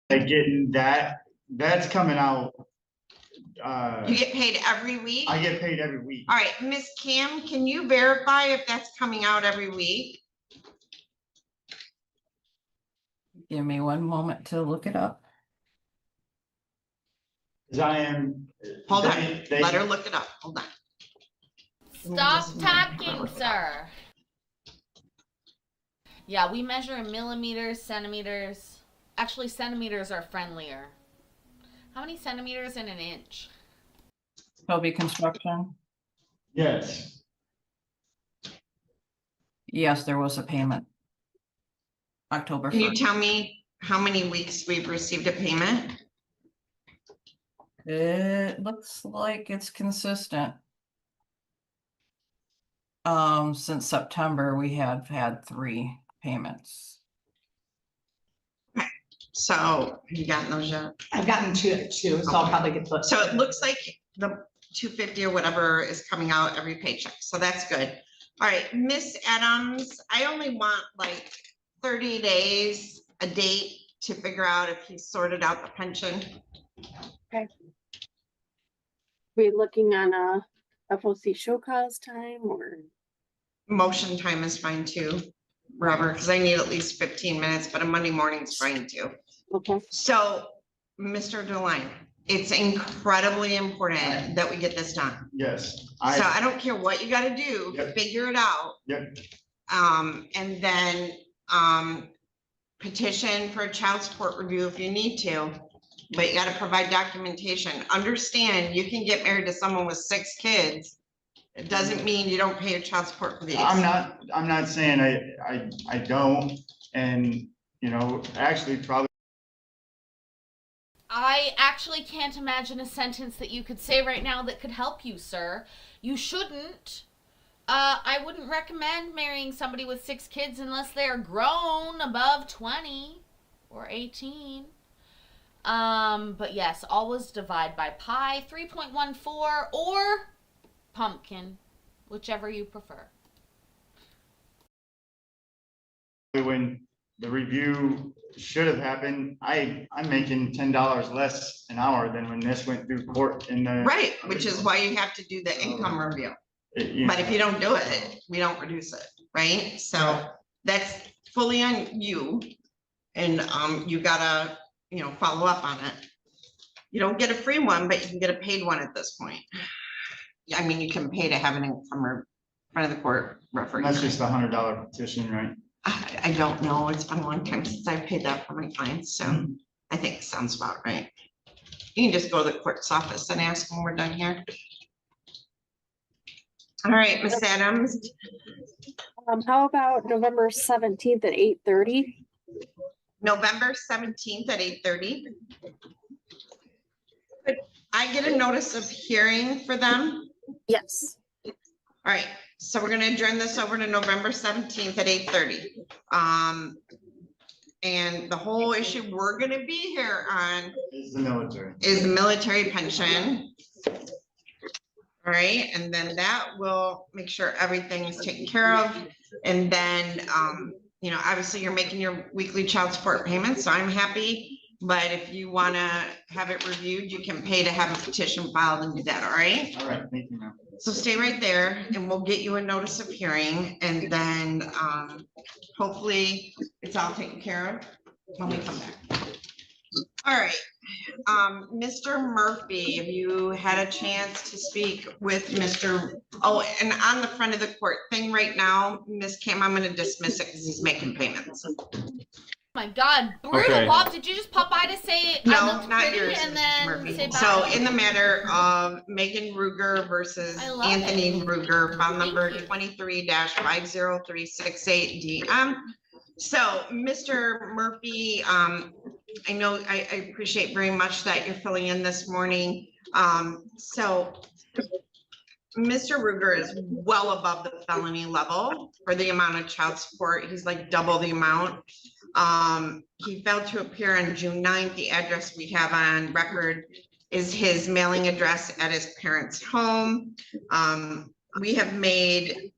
Like getting that's coming out. you get paid every week? I get paid every week. All right, Miss Cam, can you verify if that's coming out every week? Give me one moment to look it up. 'Cause I am. Hold on, they- let her look it up, hold on. Stop talking, sir. Yeah, we measure in millimeters, centimeters. Actually, centimeters are friendlier. How many centimeters in an inch? Toby Construction. Yes. Yes, there was a payment. October Can you 1st. tell me how many weeks we've received a payment? It looks like it's consistent. Since September, we have had 3 payments. So, you gotten those yet? I've gotten two, so I'll probably get the. So it looks like the 250 or whatever is coming out every paycheck, so that's good. All right, Miss Adams, I only want like 30 days, a date to figure out if he's sorted out the pension. Okay. We looking on a FOC show cause time or? Motion time is fine too, Robert, because I need at least 15 minutes, but a Monday morning's fine too. Okay. So, Mr. DeLine, it's incredibly important that we get this done. Yes. So I don't care what you gotta do, Yep. figure it out. Yep. And then, petition for a child support review if you need to. But you gotta provide documentation. Understand, you can get married to someone with 6 kids. It doesn't mean you don't pay your child support for these. I'm not saying I don't, and, you know, actually probably. I actually can't imagine a sentence that you could say right now that could help you, sir. You shouldn't. I wouldn't recommend marrying somebody with 6 kids unless they're grown above 20 or 18. But yes, always divide by pi, 3.14, or pumpkin, whichever you prefer. When the review should have happened, I'm making $10 less an hour than when this went through court in the. Right, which is why you have to do the income review. But if you don't do it, we don't reduce it, right? So that's fully on you. And you gotta, you know, follow up on it. You don't get a free one, but you can get a paid one at this point. I mean, you can pay to have an income front of the court referee. That's just the $100 petition, right? I don't know. It's been a long time since I paid that for my clients, so I think it sounds about right. You can just go to the clerk's office and ask when we're done here. All right, Miss Adams. How about November 17th at 8:30? November 17th at 8:30. Could I get a notice of hearing for them? Yes. All right, so we're gonna adjourn this over to November 17th at 8:30. And the whole issue we're gonna be here on Is the military. is the military pension. All right, and then that will make sure everything is taken care of. And then, you know, obviously you're making your weekly child support payments, so I'm happy. But if you wanna have it reviewed, you can pay to have a petition filed and do that, all right? All right, thank you, ma'am. So stay right there and we'll get you a notice of hearing and then, hopefully it's all taken care of when we come back. All right, Mr. Murphy, have you had a chance to speak with Mr. Oh, and on the front of the court thing right now, Miss Kim, I'm gonna dismiss it because he's making payments. My God, brutal. Okay. Bob, did you just pop by to say I No, looked not pretty yours, and Mr. then Murphy. say bye? So in the matter of Megan Ruger versus I love Anthony it. Ruger, file number you. 23-50368 DM. So, Mr. Murphy, I know, I appreciate very much that you're filling in this morning. So Mr. Ruger is well above the felony level for the amount of child support. He's like double the amount. He failed to appear on June 9th. The address we have on record is his mailing address at his parents' home. We have made,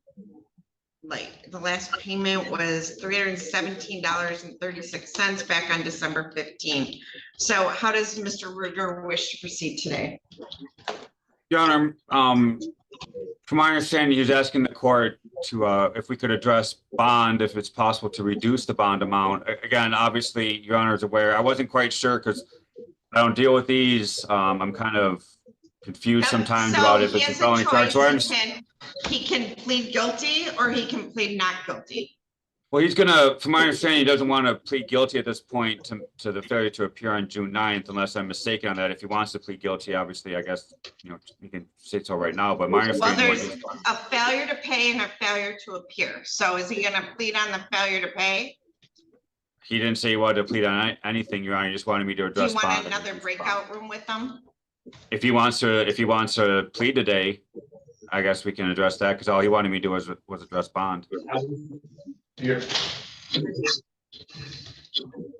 like, the last payment was $317.36 back on December 15th. So how does Mr. Ruger wish to proceed today? Your Honor, from my understanding, he was asking the court to, if we could address bond, if it's possible to reduce the bond amount. Again, obviously, Your Honor is aware. I wasn't quite sure because I don't deal with these. I'm kind of confused sometimes So about if he it's a has felony charge. So I choice. understand. He can plead guilty or he can plead not guilty. Well, he's gonna, from my understanding, he doesn't want to plead guilty at this point to the failure to appear on June 9th, unless I'm mistaken on that. If he wants to plead guilty, obviously, I guess, you know, he can say so right now, but my Well, understanding there's was. a failure to pay and a failure to appear. So is he gonna plead on the failure to pay? He didn't say he wanted to plead on anything, Your Honor. He just wanted me to Do address you want bond. another breakout room with them? If he wants to plead today, I guess we can address that, because all he wanted me to do was address bond.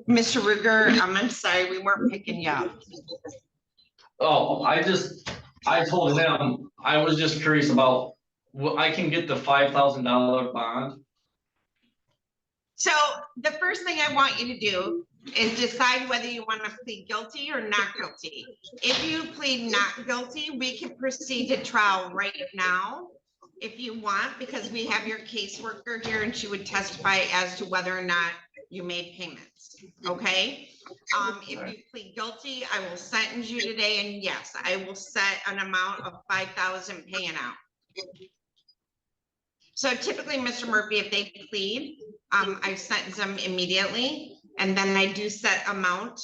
Mr. Ruger, I'm sorry, we weren't picking you up. Oh, I told him, I was just curious about, I can get the $5,000 bond. So the first thing I want you to do is decide whether you want to plead guilty or not guilty. If you plead not guilty, we can proceed to trial right now if you want, because we have your caseworker here and she would testify as to whether or not you made payments, okay? If you plead guilty, I will sentence you today, and yes, I will set an amount of 5,000 paying out. So typically, Mr. Murphy, if they plead, I sentence them immediately, and then I do set amount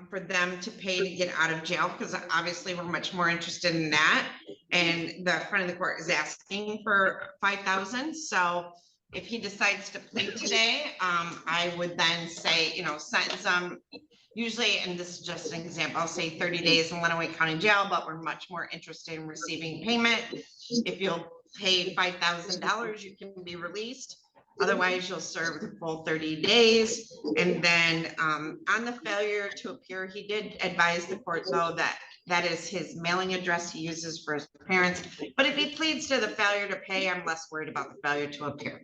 for them to pay to get out of jail, because obviously we're much more interested in that. And the front of the court is asking for 5,000. So if he decides to plead today, I would then say, you know, sentence them. Usually, and this is just an example, I'll say 30 days in Lenawee County Jail, but we're much more interested in receiving payment. If you'll pay $5,000, you can be released. Otherwise, you'll serve the full 30 days. And then on the failure to appear, he did advise the court, though, that that is his mailing address he uses for his parents. But if he pleads to the failure to pay, I'm less worried about the failure to appear.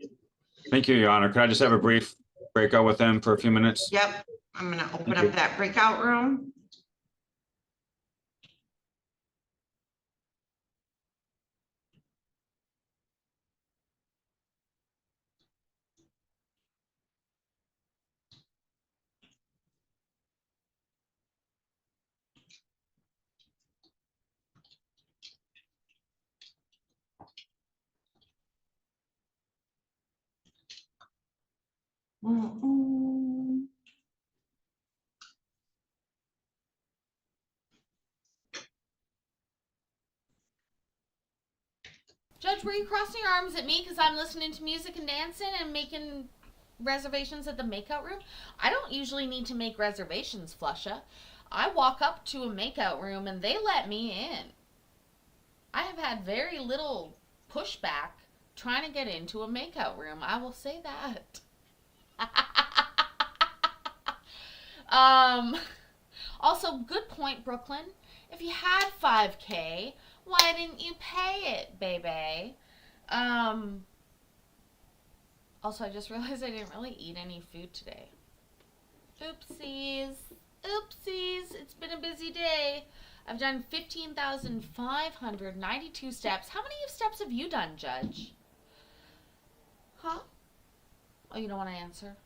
Thank you, Your Honor. Could I just have a brief breakout with him for a few minutes? Yep, I'm gonna open up that breakout room. Judge, were you crossing your arms at me because I'm listening to music and dancing and making reservations at the makeout room? I don't usually need to make reservations, Flusha. I walk up to a makeout room and they let me in. I have had very little pushback trying to get into a makeout room. I will say that. Also, good point, Brooklyn. If you had 5K, why didn't you pay it, baby? Also, I just realized I didn't really eat any food today. Oopsies. Oopsies. It's been a busy day. I've done 15,592 steps. How many steps have you done, Judge? Huh? Oh, you don't want to answer?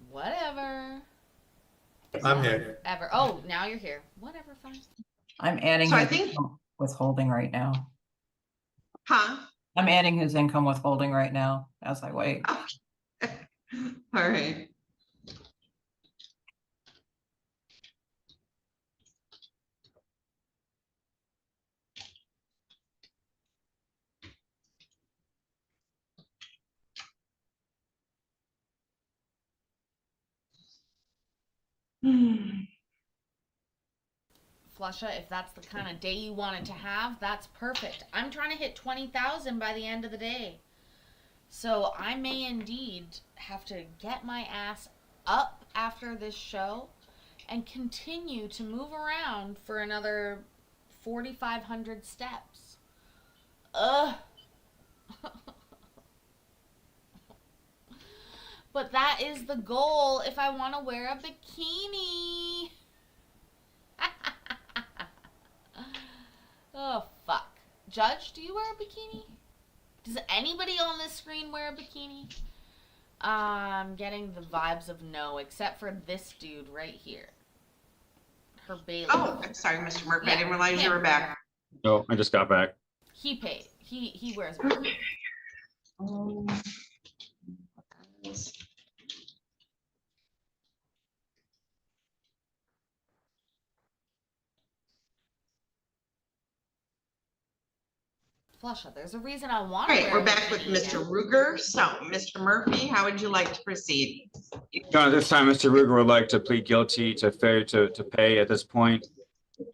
Whatever. I'm here. Ever. Oh, now you're here. Whatever, fine. I'm adding So I his think- income withholding right now. Huh? I'm adding his income withholding right now as I wait. All right. Flusha, if that's the kind of day you wanted to have, that's perfect. I'm trying to hit 20,000 by the end of the day. So I may indeed have to get my ass up after this show and continue to move around for another 4,500 steps. Ugh. But that is the goal if I want to wear a bikini. Oh, fuck. Judge, do you wear a bikini? Does anybody on this screen wear a bikini? I'm getting the vibes of no, except for this dude right here. Her Bailey. Oh, I'm sorry, Mr. Murphy. I didn't realize you were back. No, I just got back. He paid. He wears a bikini. Flusha, there's a reason I want All to right, wear we're a back with bikini Mr. again. Ruger. So, Mr. Murphy, how would you like to proceed? John, at this time, Mr. Ruger would like to plead guilty to failure to pay at this point. All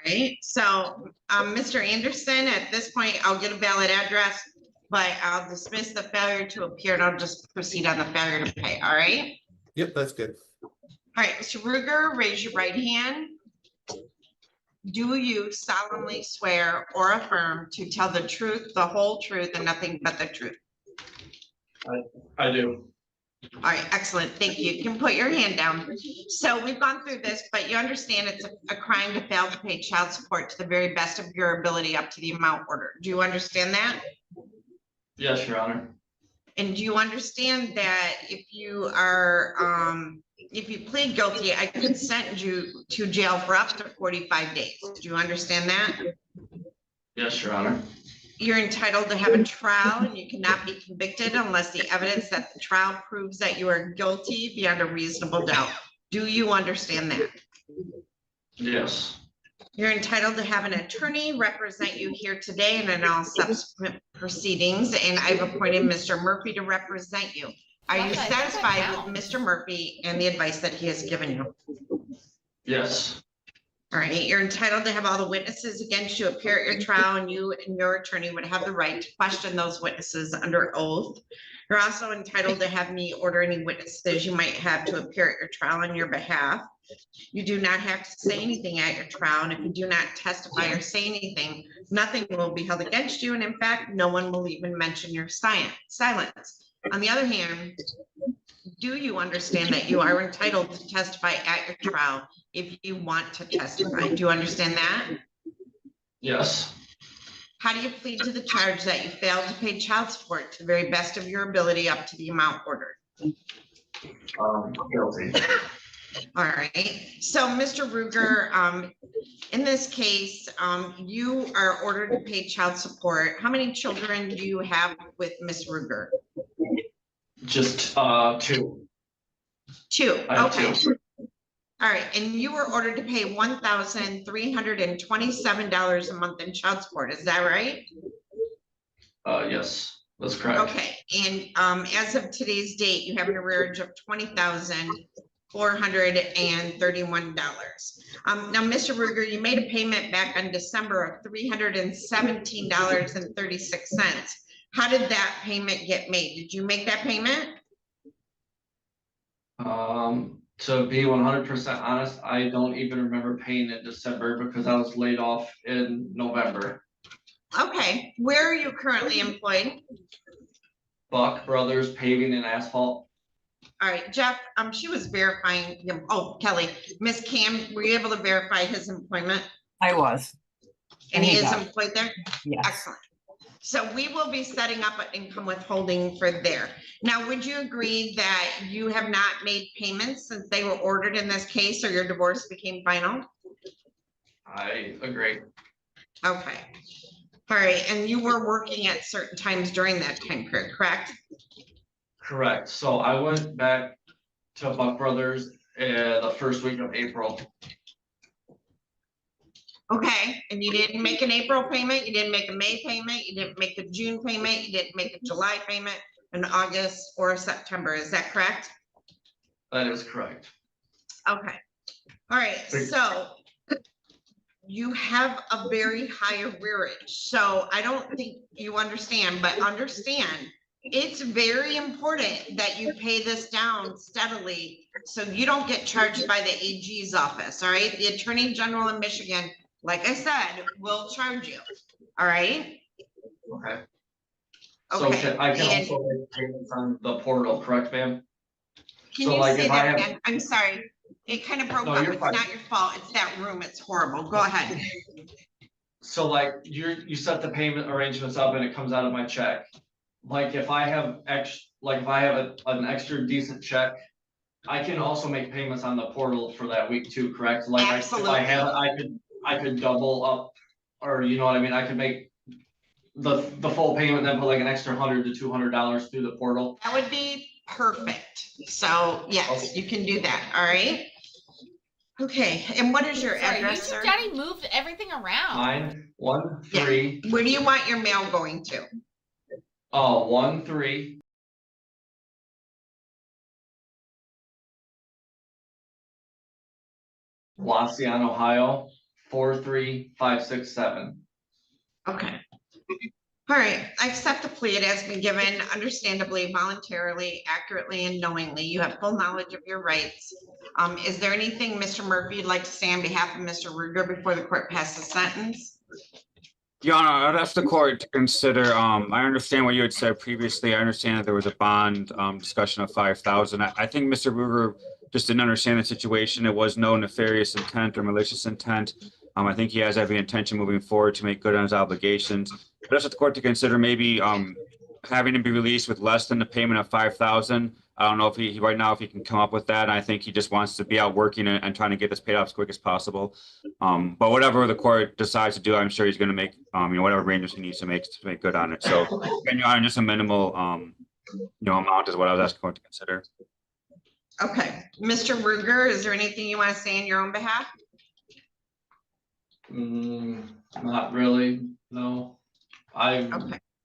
right, so, Mr. Anderson, at this point, I'll get a valid address, but I'll dismiss the failure to appear and I'll just proceed on the failure to pay, all right? Yep, that's good. All right, Mr. Ruger, raise your right hand. Do you solemnly swear or affirm to tell the truth, the whole truth, and nothing but the truth? I do. All right, excellent. Thank you. You can put your hand down. So we've gone through this, but you understand it's a crime to fail to pay child support to the very best of your ability up to the amount ordered. Do you understand that? Yes, Your Honor. And do you understand that if you are, if you plead guilty, I could sentence you to jail for up to 45 days. Do you understand that? Yes, Your Honor. You're entitled to have a trial and you cannot be convicted unless the evidence at the trial proves that you are guilty beyond a reasonable doubt. Do you understand that? Yes. You're entitled to have an attorney represent you here today and in all subsequent proceedings, and I've appointed Mr. Murphy to represent you. Are you satisfied with Mr. Murphy and the advice that he has given you? Yes. All right, you're entitled to have all the witnesses against you appear at your trial, and you and your attorney would have the right to question those witnesses under oath. You're also entitled to have me order any witnesses you might have to appear at your trial on your behalf. You do not have to say anything at your trial, and if you do not testify or say anything, nothing will be held against you, and in fact, no one will even mention your silence. On the other hand, do you understand that you are entitled to testify at your trial if you want to testify? Do you understand that? Yes. How do you plead to the charge that you failed to pay child support to the very best of your ability up to the amount ordered? Guilty. All right, so Mr. Ruger, in this case, you are ordered to pay child support. How many children do you have with Ms. Ruger? Just, 2. Two, I have okay. 2. All right, and you were ordered to pay $1,327 a month in child support, is that right? Yes, that's correct. Okay, and as of today's date, you have an arrearage of $20,431. Now, Mr. Ruger, you made a payment back on December of $317.36. How did that payment get made? Did you make that payment? To be 100% honest, I don't even remember paying in December because I was laid off in November. Okay, where are you currently employed? Buck Brothers Paving and Asphalt. All right, Jeff, she was verifying, oh, Kelly, Miss Cam, were you able to verify his employment? I was. And he is got it. employed there? Yes. Excellent. So we will be setting up an income withholding for there. Now, would you agree that you have not made payments since they were ordered in this case or your divorce became final? I agree. Okay. All right, and you were working at certain times during that time period, correct? Correct. So I went back to Buck Brothers the first week of April. Okay, and you didn't make an April payment, you didn't make a May payment, you didn't make a June payment, you didn't make a July payment, an August or a September, is that correct? That is correct. Okay, all right, so you have a very high arrearage, so I don't think you understand, but understand it's very important that you pay this down steadily so you don't get charged by the AG's office, all right? The Attorney General in Michigan, like I said, will charge you, all right? Okay. Okay, So I can and- also make payments on the portal, correct, ma'am? Can So you like say if I that have- again? I'm sorry, it kind of broke No, up, you're it's fine. not your fault, it's that room, it's horrible, go ahead. So like you set the payment arrangements up and it comes out of my check. Like if I have an extra decent check, I can also make payments on the portal for that week too, correct? Like if I have it, I could double up, or you know what I mean? I could make the full payment, then put like an extra $100 to $200 through the portal. That would be perfect, so yes, you can do that, all right? Okay, and what is your Sorry, address, YouTube sir? Daddy moved everything around. 913. Where do you want your mail going to? 13. Waseon, Ohio, 43567. Okay. All right, I accept the plea. It has been given understandably, voluntarily, accurately, and knowingly. You have full knowledge of your rights. Is there anything, Mr. Murphy, you'd like to say on behalf of Mr. Ruger before the court passes sentence? Your Honor, I'd ask the court to consider, I understand what you had said previously. I understand that there was a bond discussion of 5,000. I think Mr. Ruger just didn't understand the situation. It was no nefarious intent or malicious intent. I think he has every intention moving forward to make good on his obligations. But ask the court to consider maybe having him be released with less than the payment of 5,000. I don't know if he right now if he can come up with that. I think he just wants to be out working and trying to get this paid off as quick as possible. But whatever the court decides to do, I'm sure he's going to make whatever arrangements he needs to make good on it. So, again, Your Honor, just a minimal amount is what I was asking the court to consider. Okay, Mr. Ruger, is there anything you want to say in your own behalf? Not really, no. I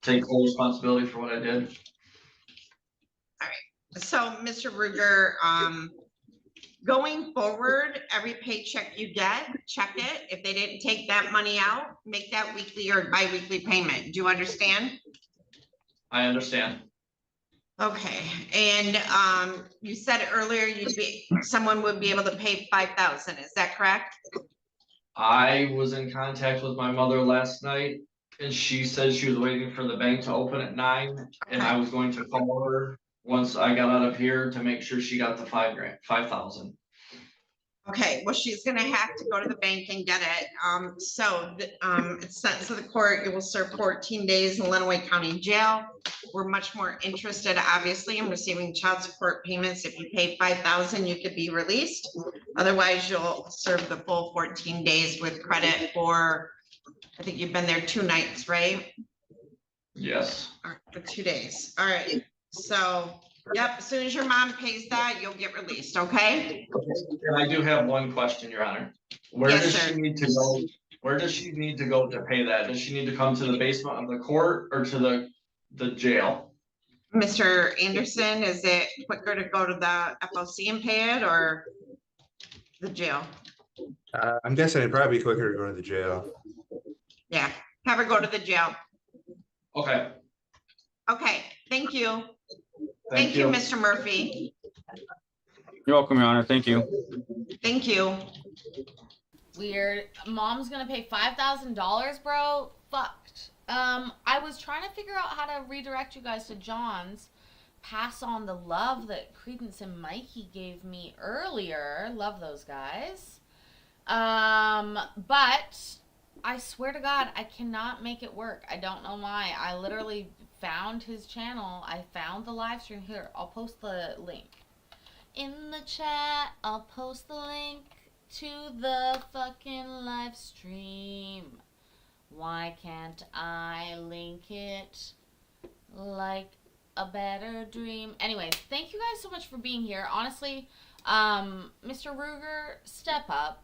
take full responsibility for what I did. So, Mr. Ruger, going forward, every paycheck you get, check it. If they didn't take that money out, make that weekly or bi-weekly payment. Do you understand? I understand. Okay, and you said earlier someone would be able to pay 5,000, is that correct? I was in contact with my mother last night and she said she was waiting for the bank to open at 9 and I was going to call her once I got out of here to make sure she got the 5,000. Okay, well, she's gonna have to go to the bank and get it. It's sent to the court. It will serve 14 days in Lenawee County Jail. We're much more interested, obviously, in receiving child support payments. If you pay 5,000, you could be released. Otherwise, you'll serve the full 14 days with credit for, I think you've been there 2 nights, right? Yes. For 2 days. All right, so Yep, as soon as your mom pays that, you'll get released, okay? And I do have one question, Your Honor. Where Yes, does sir. she need to go? Where does she need to go to pay that? Does she need to come to the basement of the court or to the jail? Mr. Anderson, is it quicker to go to the FOC and pay it or the jail? I'm guessing it'd probably be quicker to go to the jail. Yeah, have her go to the jail. Okay, Okay, thank you. thank You, you. Mr. Murphy. You're welcome, Your Honor. Thank you. Thank you. Weird. Mom's gonna pay $5,000, bro. Fucked. I was trying to figure out how to redirect you guys to John's. Pass on the love that Credence and Mikey gave me earlier. Love those guys. But I swear to God, I cannot make it work. I don't know why. I literally found his channel. I found the live stream. Here, I'll post the link. In the chat, I'll post the link to the fucking live stream. Why can't I link it like a better dream? Anyways, thank you guys so much for being here. Honestly, Mr. Ruger, step up.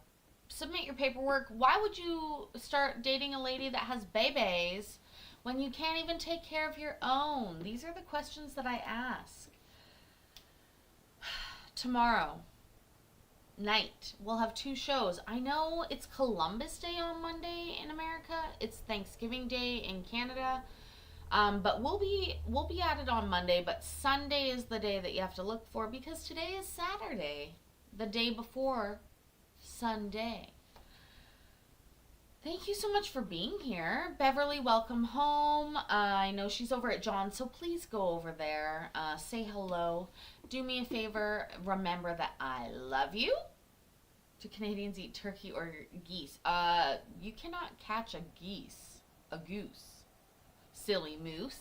Submit your paperwork. Why would you start dating a lady that has babies when you can't even take care of your own? These are the questions that I ask. Tomorrow night, we'll have 2 shows. I know it's Columbus Day on Monday in America. It's Thanksgiving Day in Canada. But we'll be at it on Monday, but Sunday is the day that you have to look for because today is Saturday, the day before Sunday. Thank you so much for being here. Beverly, welcome home. I know she's over at John, so please go over there. Say hello. Do me a favor. Remember that I love you. Do Canadians eat turkey or geese? You cannot catch a goose. Silly moose.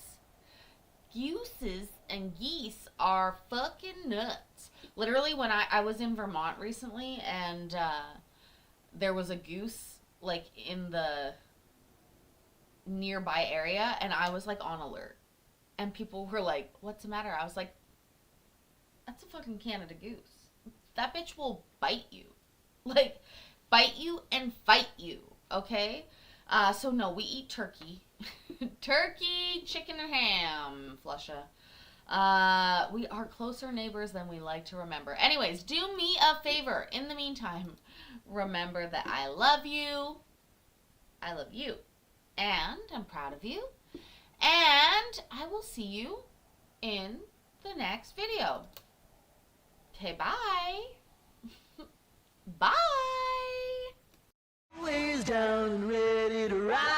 Gooses and geese are fucking nuts. Literally, when I was in Vermont recently, and there was a goose like in the nearby area, and I was like on alert, and people were like, "What's the matter?" I was like, "That's a fucking Canada goose. That bitch will bite you, like bite you and fight you." Okay, so no, we eat turkey. Turkey, chicken, and ham, Flusha. We are closer neighbors than we like to remember. Anyways, do me a favor. In the meantime, remember that I love you. I love you. And I'm proud of you. And I will see you in the next video. Okay, bye. Bye. Ways down and ready to ride.